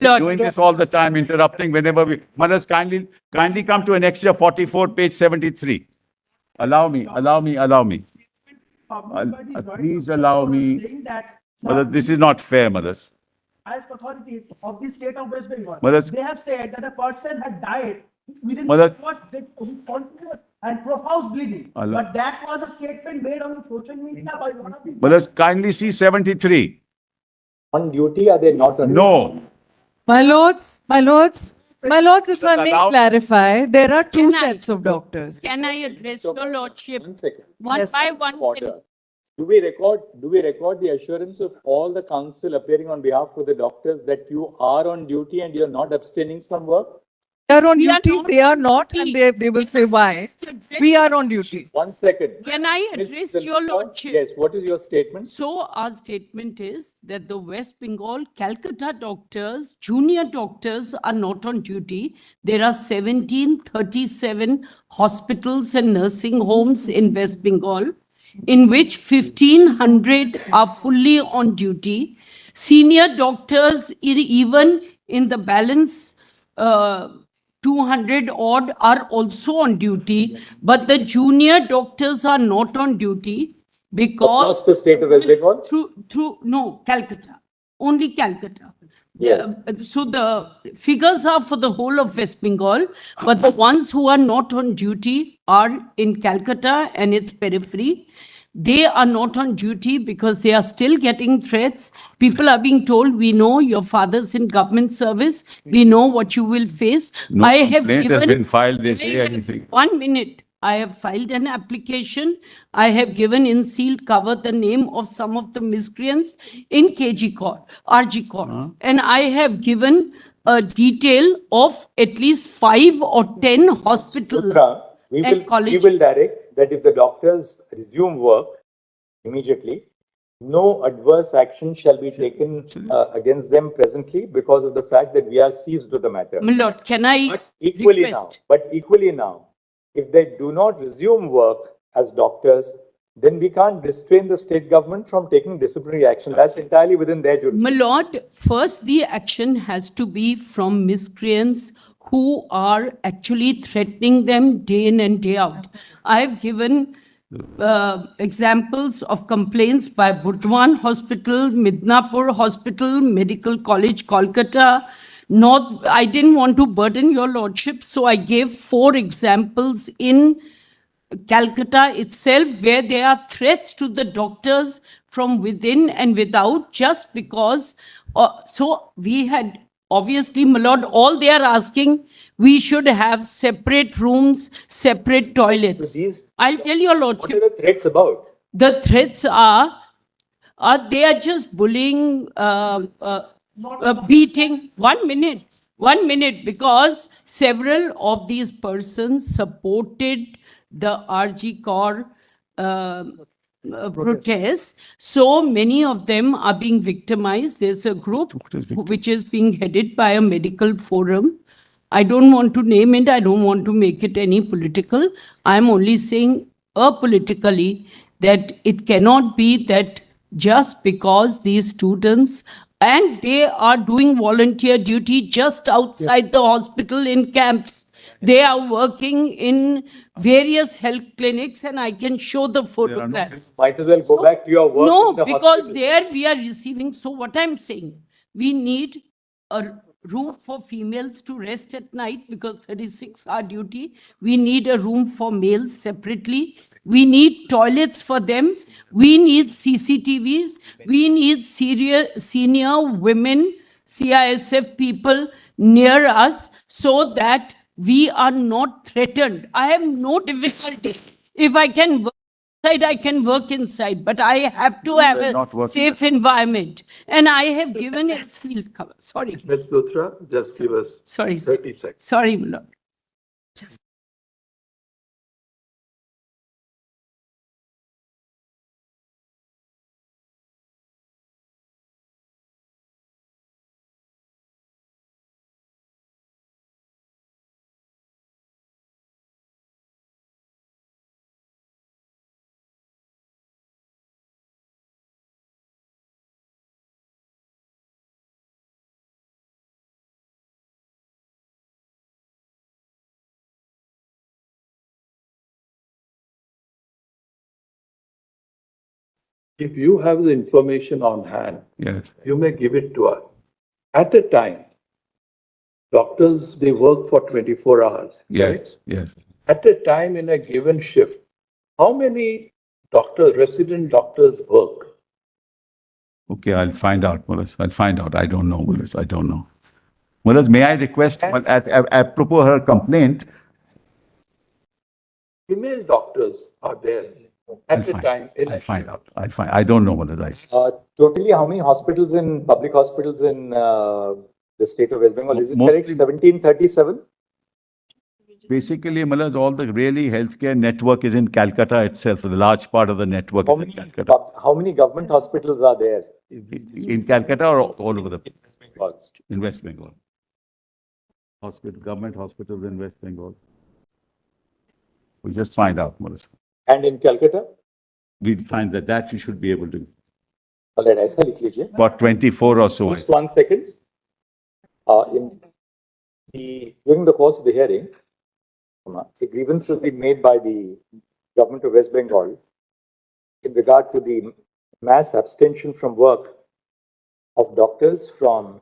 Lord, Doing this all the time, interrupting whenever we, Malaj, kindly come to an extra 44, page 73. Allow me. Please allow me. Saying that Malaj, this is not fair, Malaj. as authorities of the state of West Bengal, Malaj- they have said that a person had died within Malaj- continuous and profuse bleeding. Allah- But that was a statement made on social media by one of the. Malaj, kindly see 73. On duty, are they not on? No. My lords, if I may Allow- clarify, there are two Can I- sets of doctors. can I address your lordship 1 second. one Yes. by one? Order. Do we record the assurance of all the council appearing on behalf of the doctors that you are on duty and you're not abstaining from work? They are on We are duty, not they are not, on and duty. they will say why. We are on duty. 1 second. Can I Miss address your Silvia? lordship? Yes, what is your statement? So our statement is that the West Bengal Calcutta doctors, junior doctors are not on duty. There are 1737 hospitals and nursing homes in West Bengal, in which 1500 are fully on duty. Senior doctors, even in the balance, 200 odd are also on duty, but the junior doctors are not on duty because Across the state of West Bengal? no, Calcutta, only Calcutta. Yeah, so the figures are for the whole of West Bengal, but the ones who are not on duty are in Calcutta and its periphery. They are not on duty because they are still getting threats. People are being told, we know your father's in government service. We know what you will face. No I have complaint has given. been filed, they say I have- anything. 1 minute. I have filed an application. I have given in sealed cover the name of some of the miscreants in KG court, RG court. And I have given a detail of at least 5 or 10 hospitals Rudra, we and will college. direct that if the doctors resume work immediately, no adverse action shall be taken against them presently because of the fact that we are seized with the matter. My lord, can I But equally request? now, if they do not resume work as doctors, then we can't restrain the state government from taking disciplinary action. That's entirely within their jurisdiction. My lord, first the action has to be from miscreants who are actually threatening them day in and day out. I have given examples of complaints by Burdwan Hospital, Midnapur Hospital, Medical College, Kolkata, Not, I didn't want to burden your lordship, so I gave 4 examples in Calcutta itself, where there are threats to the doctors from within and without, just because. So we had, obviously, my lord, all they are asking, we should have separate rooms, separate toilets. I'll tell your What lordship. are the threats about? The threats are they are just bullying, beating. 1 minute, because several of these persons supported the RG Kaur protests. So many of them are being victimized. There's a group which is being headed by a medical forum. I don't want to name it. I don't want to make it any political. I'm only saying apolitically that it cannot be that just because these students, and they are doing volunteer duty just outside the hospital in camps. They are working in various health clinics, and I can show the photographs. Might as well go back to your work No, in the because hospital. there we are receiving. So what I'm saying, we need a room for females to rest at night because 36-hour duty. We need a room for males separately. We need toilets for them. We need CCTVs. We need senior women, CISF people near us, so that we are not threatened. I have no difficulty. If I can work inside, I can work inside, but I have to have a safe environment. And I have given a sealed cover. Sorry. Ms. Luthra, just give us Sorry. 30 seconds. Sorry, my lord. If you have the information on hand, Yes. you may give it to us. At a time, doctors, they work for 24 hours, right? Yes, yes. At a time in a given shift, how many doctors, resident doctors work? Okay, I'll find out, Mullas. I'll find out. I don't know, Mullas. I don't know. Mullas, may I request, apropos her complaint, Female doctors are there at a time. in I'll a find shift. out. I'll find, I don't know, Mullas. Totally, how many hospitals in, public hospitals in the state of West Bengal? Is it Mostly- correct? 1737? Basically, Mullas, all the really healthcare network is in Calcutta itself. The large part of the network How is in many, Calcutta. how many government hospitals are there? In Calcutta or all over the place? In West Bengal. Government hospitals in West Bengal. We'll just find out, Mullas. And in Calcutta? We'll find that you should be able to. All right, ऐसा लिख लीजिए. About 24 or so. Just 1 second. During the course of the hearing, a grievance has been made by the government of West Bengal in regard to the mass abstention from work of doctors from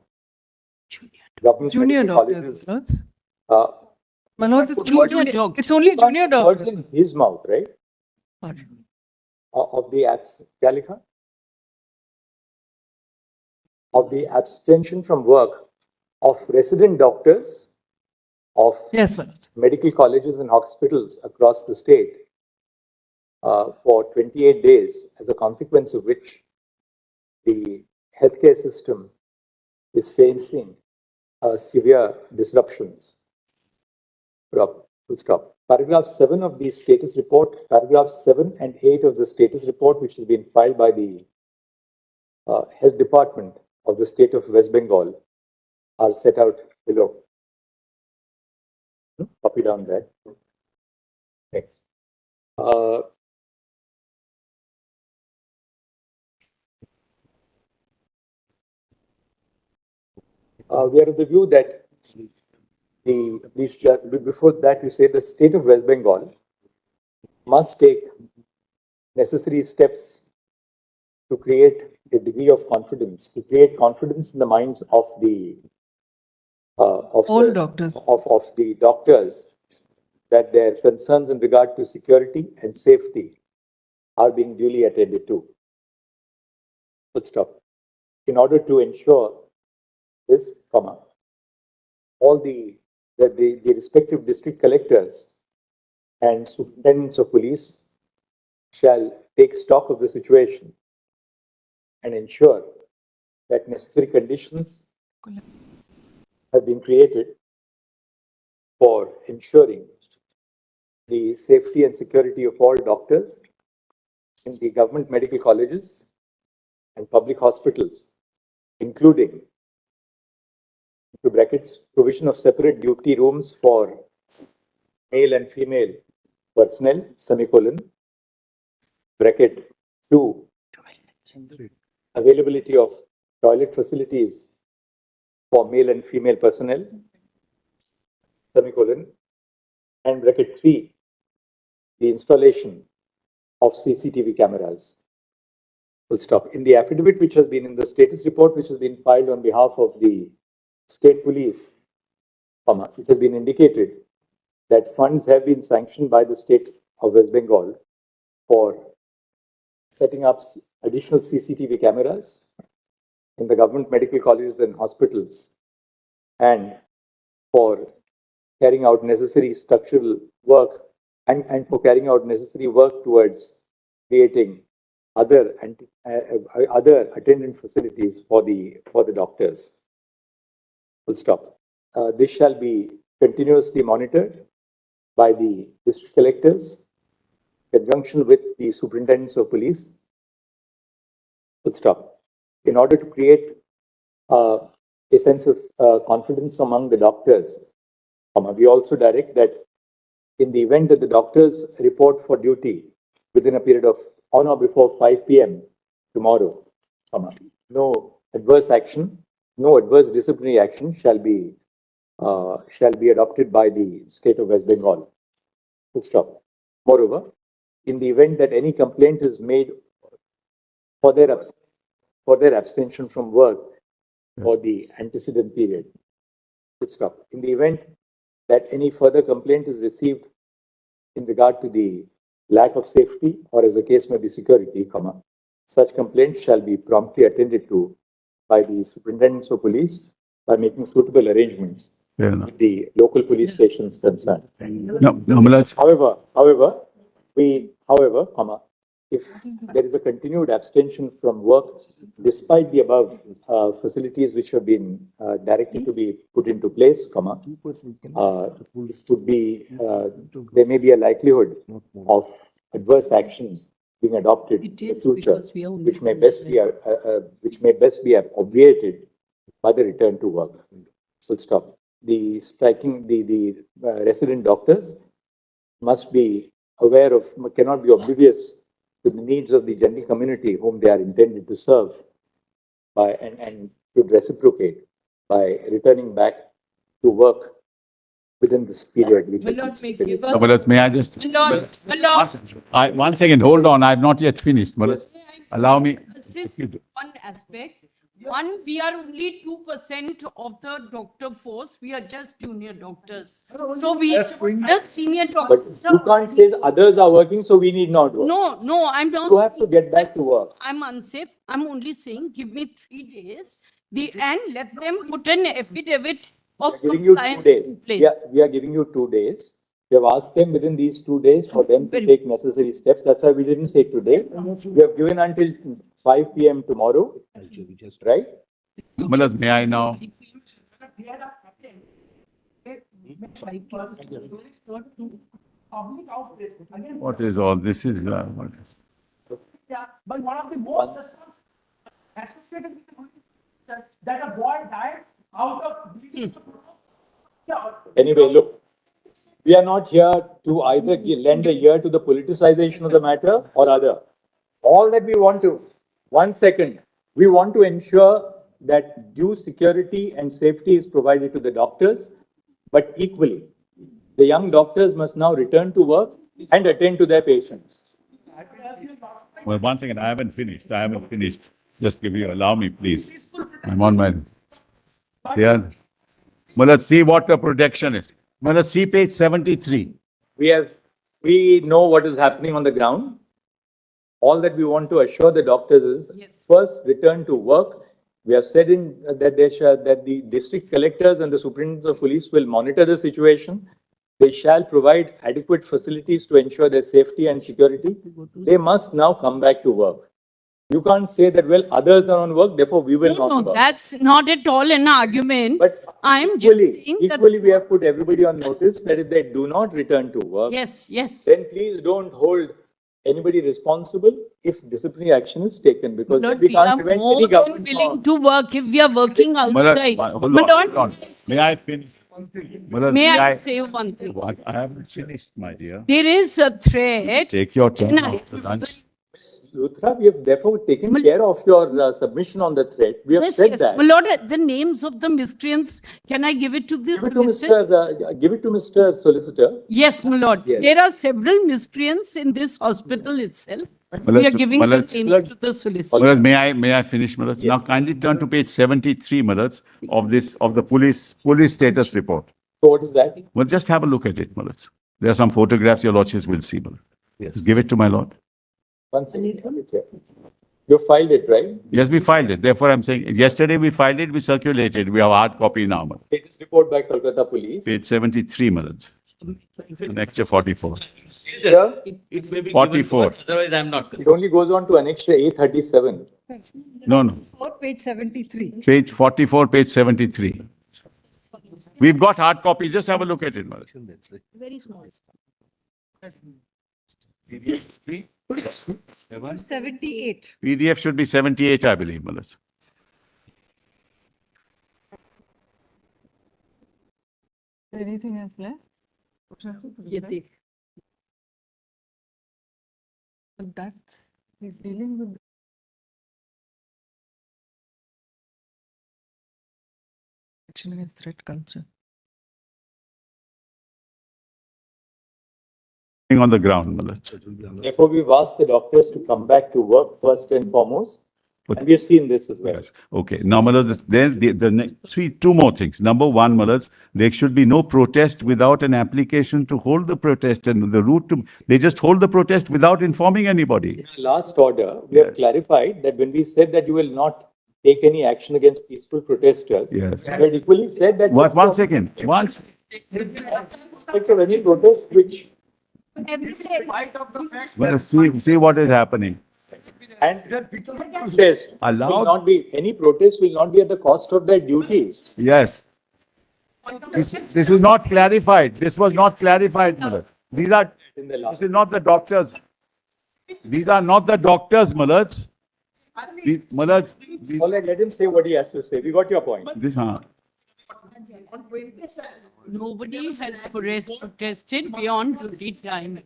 government Junior medical doctors, colleges. my lords. My lords, it's it's only junior Words doctors. in his mouth, right? Of the क्या लिखा? Of the abstention from work of resident doctors of Yes, my lords. medical colleges and hospitals across the state for 28 days, as a consequence of which the healthcare system is facing severe disruptions. Full stop. Paragraph 7 of the status report, paragraphs 7 and 8 of the status report, which has been filed by the Health Department of the state of West Bengal, are set out below. Copy down that. Next. We are of the view that before that you say the state of West Bengal must take necessary steps to create a degree of confidence, to create confidence in the minds of the All doctors. Of the doctors, that their concerns in regard to security and safety are being duly attended to. Full stop. In order to ensure this, comma, all the respective district collectors and superintendents of police shall take stock of the situation and ensure that necessary conditions have been created for ensuring the safety and security of all doctors in the government medical colleges and public hospitals, including, into brackets, provision of separate duty rooms for male and female personnel, semicolon, bracket 2, availability of toilet facilities for male and female personnel, semicolon, and bracket 3, the installation of CCTV cameras. Full stop. In the affidavit which has been in the status report which has been filed on behalf of the state police, comma, it has been indicated that funds have been sanctioned by the state of West Bengal for setting up additional CCTV cameras in the government medical colleges and hospitals, and for carrying out necessary structural work and for carrying out necessary work towards creating other attendant facilities for the doctors. Full stop. This shall be continuously monitored by the district collectors in conjunction with the superintendents of police. Full stop. In order to create a sense of confidence among the doctors, we also direct that in the event that the doctors report for duty within a period of on or before 5 p.m. tomorrow, no adverse action, no adverse disciplinary action shall be adopted by the state of West Bengal. Full stop. Moreover, in the event that any complaint is made for their abstention from work for the antecedent period, full stop. In the event that any further complaint is received in regard to the lack of safety or as the case may be security, such complaints shall be promptly attended to by the superintendents of police by making suitable arrangements with the local police stations concerned. However, if there is a continued abstention from work despite the above facilities which have been directed to be put into place, there may be a likelihood of adverse action being adopted in the future, which may best be obviated by the return to work. Full stop. The resident doctors must be aware of, cannot be oblivious to the needs of the general community whom they are intended to serve and should reciprocate by returning back to work within this period. Which May I just? One second, hold on, I have not yet finished. Allow me. Assist one aspect. One, we are only 2% of the doctor force. We are just junior doctors. So we just senior doctors. But you can't say others are working, so we need not work. No, I'm not. You have to get back to work. I'm unsafe. I'm only saying, give me 3 days. And let them put an affidavit of compliance in place. Yeah, we are giving you 2 days. We have asked them within these 2 days for them to take necessary steps. That's why we didn't say today. We have given until 5 p.m. tomorrow, right? May I now? What is all this? But one of the most associated that a boy died out of. Anyway, look, we are not here to either lend a ear to the politicization of the matter or other. All that we want to, we want to ensure that due security and safety is provided to the doctors, but equally, the young doctors must now return to work and attend to their patients. Well, one second, I haven't finished. Just allow me, please. I'm on my, Well, let's see what the protection is. Well, let's see page 73. We know what is happening on the ground. All that we want to assure the doctors is first return to work. We have said that the district collectors and the superintendents of police will monitor the situation. They shall provide adequate facilities to ensure their safety and security. They must now come back to work. You can't say that, well, others are on work, therefore we will not No, work. that's not at all an argument. But I'm just saying that. equally, we have put everybody on notice that if they do not return to work, Yes, yes. then please don't hold anybody responsible if disciplinary action is taken, because Lord, we we are can't prevent more any than government willing from. to work if we are working outside. Hold But on, hold on. May I finish? may I say one thing? What? I haven't finished, my dear. There is a threat. Take your turn And I- after lunch. Luthra, we have therefore taken care of your submission on the threat. We have Yes, said yes. that. My lord, the names of the miscreants, can I give it to the Give it to Mr. Solicitor. Yes, my lord. Yes. There are several miscreants in this hospital itself. Well, We are let's- giving well, the let's- names to the solicitor. Malad, may I finish, Malad? Now kindly turn to page 73, Malad, of the police status report. So what is that? Well, just have a look at it, Malad. There are some photographs your lordships will see, Malad. Yes. Give it to my lord. One second. You filed it, right? Yes, we filed it. Therefore, I'm saying, yesterday we filed it, we circulated. We have hard copy now, Malad. Status report by Kolkata Police. Page 73, Malad. Annexure 44. Sir, It may be given to 44. us, otherwise I'm not. it only goes on to Annexure A37. No. Page 73. Page 44, page 73. We've got hard copies. Just have a look at it, Malad. Very small. PDF 78. PDF should be 78, I believe, Malad. Anything else left? But that's, he's dealing with. Action against threat culture. On the ground, Malad. Therefore, we've asked the doctors to come back to work first and foremost. But- And we've seen this as well. Yes. Okay. Now, Malad, then two more things. Number one, Malad, there should be no protest without an application to hold the protest and the route to, they just hold the protest without informing anybody. In our last order, we have clarified that when we said that you will not take any action against peaceful protesters, Yes. we had equally said that. One second. Once, Respect of any protest which. well, see what is happening. And protest Allowed- will not be, any protest will not be at the cost of their duties. Yes. This is not clarified. This was not clarified, Malad. This is not the doctors. These are not the doctors, Malad. Malad, All right, let him say what he has to say. We got your point. Nobody has protested beyond duty time.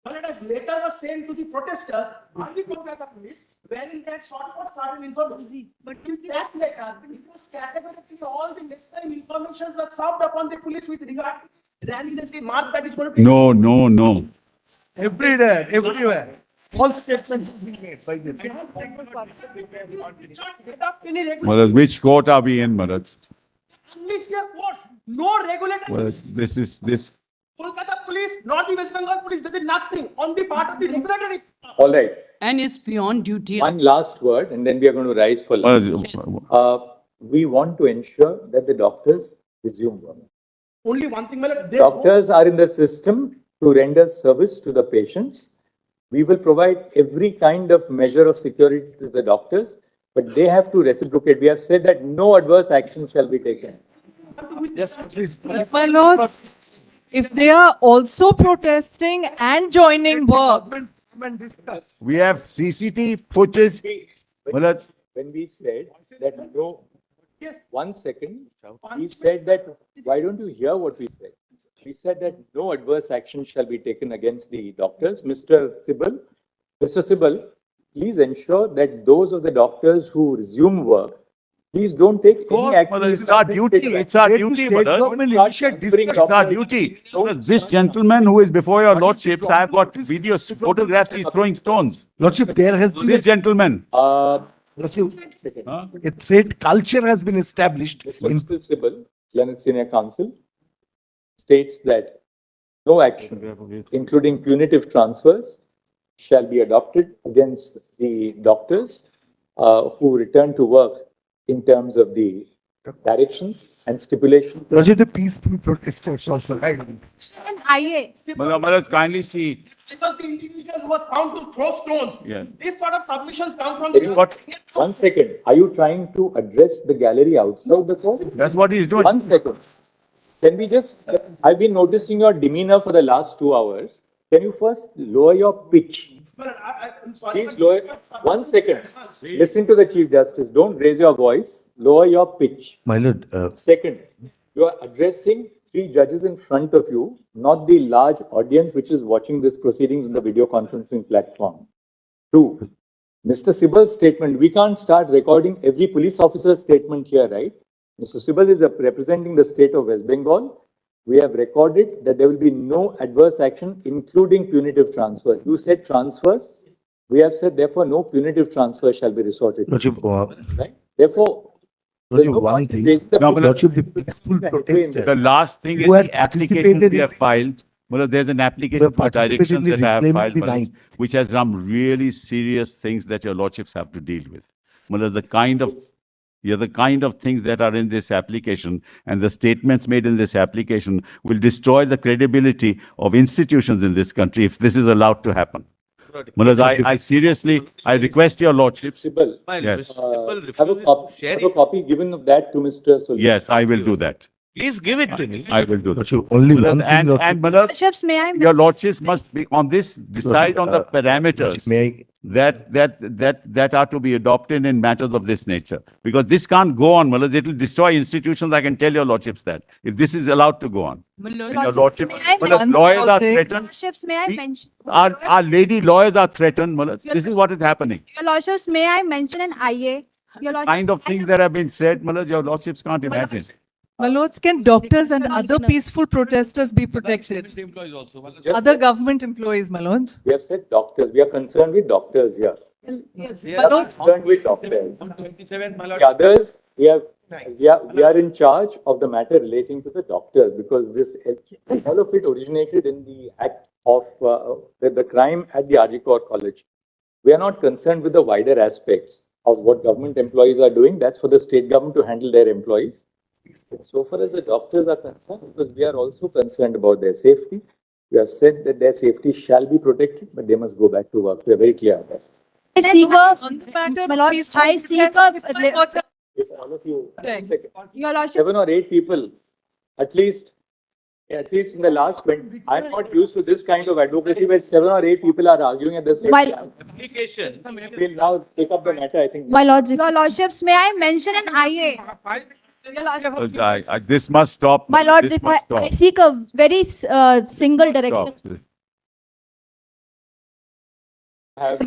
But letter was sent to the protesters on the Kolkata police, wherein they had sought for certain information. But in that letter, it was categorically all the necessary information was served upon the police with regard to the rally that they marked that is going to be. no. Everywhere. All states and Malad, which court are we in, Malad? Unless their courts, no regulator. Well, this. Kolkata police, nor the West Bengal police, they did nothing on the part of the regulatory. All right. And it's beyond duty. One last word, and then we are going to rise for lunch. We want to ensure that the doctors resume work. Only one thing, Malak, they Doctors are in the system to render service to the patients. We will provide every kind of measure of security to the doctors, but they have to reciprocate. We have said that no adverse action shall be taken. My lords, if they are also protesting and joining work, We have CCTV footage. Malad, When we said that no, one second, we said that, why don't you hear what we said? We said that no adverse action shall be taken against the doctors. Mr. Sibal, please ensure that those of the doctors who resume work, please don't take any action. Malad, it's our duty. It's our duty, Malad. It's our duty. This gentleman who is before your lordships, I have got videos, photographs, he's throwing stones. Lordship, there has been This gentleman. a threat culture has been established in Mr. Sibal, Learned Senior Counsel states that no action, including punitive transfers, shall be adopted against the doctors who return to work in terms of the directions and stipulations. The peaceful protesters also, right? And IA. Malad, kindly see. Because the individual who was found to throw stones. Yeah. This sort of submissions come from. What? 1 second. Are you trying to address the gallery outside the court? That's what he's doing. 1 second. Can we just, I've been noticing your demeanor for the last 2 hours. Can you first lower your pitch? I'm sorry. Please lower, 1 second. Listen to the Chief Justice. Don't raise your voice. Lower your pitch. My lord, Second, you are addressing 3 judges in front of you, not the large audience which is watching this proceedings on the video conferencing platform. 2, Mr. Sibal's statement, we can't start recording every police officer's statement here, right? Mr. Sibal is representing the state of West Bengal. We have recorded that there will be no adverse action, including punitive transfer. You said transfers. We have said, therefore, no punitive transfer shall be resorted to. Right? Therefore, there's no one point thing. in raising the Lordship, the peaceful protesters. The last thing is Who had the application participated we in- have filed. Well, there's an application for participated directions in that I have reclaiming filed, the Malad, right. which has some really serious things that your lordships have to deal with. Malad, the kind of things that are in this application and the statements made in this application will destroy the credibility of institutions in this country if this is allowed to happen. Malad, I seriously, I request your lordships. Sibal, Yes. have a copy given of that to Mr. Sultan. Yes, I will do that. Please give it to me. I will do that. Lordship, only Malad, one thing, and Lordship. Malad, Bishops, may I? your lordships must be on this, decide on the parameters May I? that are to be adopted in matters of this nature. Because this can't go on, Malad. It will destroy institutions. I can tell your lordships that. If this is allowed to go on. And your lordship, Malad, lawyers are threatened. Lordships, may I mention? Our lady lawyers are threatened, Malad. This is what is happening. Your Lordships, may I mention an IA? Your Lordship, Kind of things that have been said, Malad, your lordships can't imagine. My lords, can doctors and other peaceful protesters be protected? Other government employees, my lords? We have said doctors. We are concerned with doctors here. We are concerned with doctors. The others, we are in charge of the matter relating to the doctors because this, all of it originated in the act of the crime at the Ajikor College. We are not concerned with the wider aspects of what government employees are doing. That's for the state government to handle their employees. So far as the doctors are concerned, because we are also concerned about their safety, we have said that their safety shall be protected, but they must go back to work. We are very clear on that. On the matter My of lords, peaceful I seek protest, my lords, If all of you, Thank- Your Lordship, 7 or 8 people, at least in the last 20, I'm not used to this kind of advocacy where 7 or 8 people are arguing at the same My- time. We'll now take up the matter, I think. my lords, your Lordships, may I mention an IA? Your Lordship, This must stop. my lords, This if must I stop. seek a very single direction.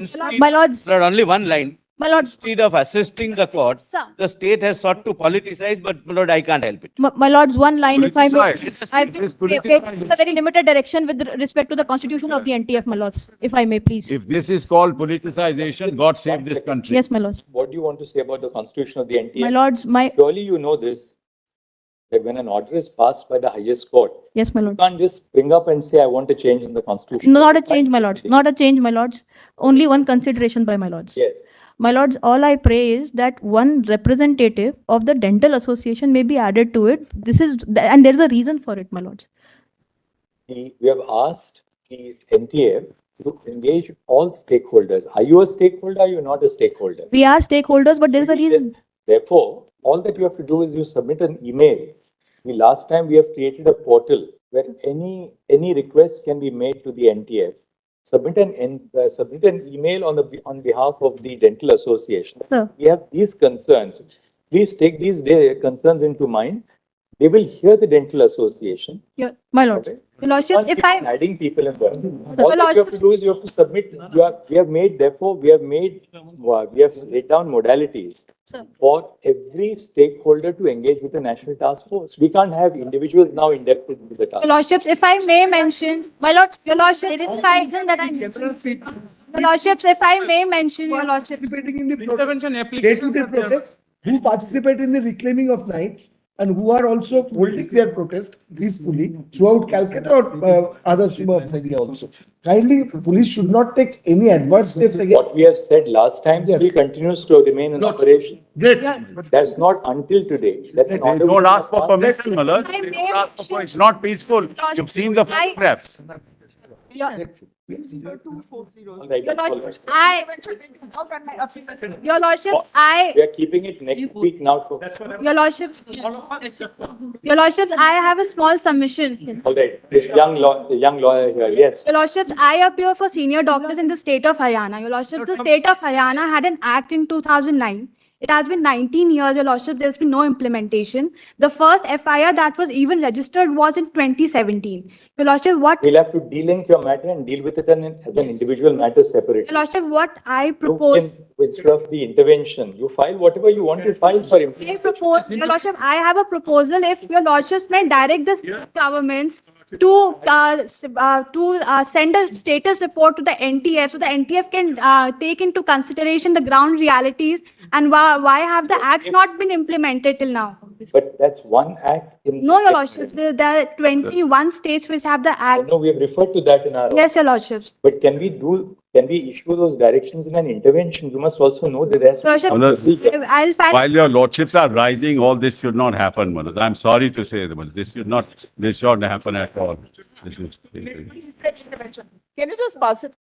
Stop. My lords, Lord, only one line. my lords, Instead of assisting the court, Sir. the state has sought to politicize, but Lord, I can't help it. my lords, one line, if I may. Politicize. It's a very limited direction with respect to the constitution of the NTF, my lords, if I may, please. If this is called politicization, God save this country. Yes, my lords. What do you want to say about the constitution of the NTF? My lords, Surely you know this, that when an order is passed by the highest court, yes, my you lords. can't just bring up and say, I want a change in the constitution. Not a change, my lords, not a change, my lords. Only one consideration by my lords. Yes. My lords, all I pray is that one representative of the dental association may be added to it. And there's a reason for it, my lords. We have asked the NTF to engage all stakeholders. Are you a stakeholder? Are you not a stakeholder? We are stakeholders, but there's a reason. Therefore, all that you have to do is you submit an email. The last time we have created a portal where any request can be made to the NTF. Submit an email on behalf of the Dental Association. Sir. We have these concerns. Please take these concerns into mind. They will hear the Dental Association. My lords. Okay. Your Lordships, if I, Adding people in there. Your All that you have to Lordships- do is you have to submit, we have laid down modalities Sir. for every stakeholder to engage with the National Task Force. We can't have individuals now inducted into the task. Your Lordships, if I may mention, my lords, your Lordships, if I, your Lordships, if I may mention, your Lordship. Participating in the protest, day-to-day protest, who participate in the reclaiming of rights, and who are also holding their protest peacefully throughout Calcutta or other suburbs area also. Kindly, police should not take any adverse steps against. What we have said last time still continues to remain in operation. Great. That's not until today. That's an They order. don't ask for which was permission, Malad. They don't ask for- It's not peaceful. You've seen the photographs. All right, Your all Lordship, right. Your Lordships, We are keeping it next week now. Your Lordships, Your Lordships, I have a small submission. All right, this young lawyer here, yes. Your Lordships, I appear for senior doctors in the state of Haryana. Your Lordships, the state of Haryana had an act in 2009. It has been 19 years, Your Lordship, there's been no implementation. The first FIR that was even registered was in 2017. Your Lordship, what, We'll have to delink your matter and deal with it as an individual matter separately. Your Lordship, what I propose. Instead of the intervention, you file whatever you want to file for him. I propose, Your Lordship, I have a proposal. If Your Lordships may direct the state governments to send a status report to the NTF, so the NTF can take into consideration the ground realities and why have the acts not been implemented till now? But that's one act in. No, Your Lordships, there are 21 states which have the I act. know we have referred to that in our. Yes, Your Lordships. But can we issue those directions in an intervention? You must also know that there's. Your Lordship, I'll file. While your lordships are rising, all this should not happen, Malad. I'm sorry to say, but this should not happen at all. This is- Can you just pass it?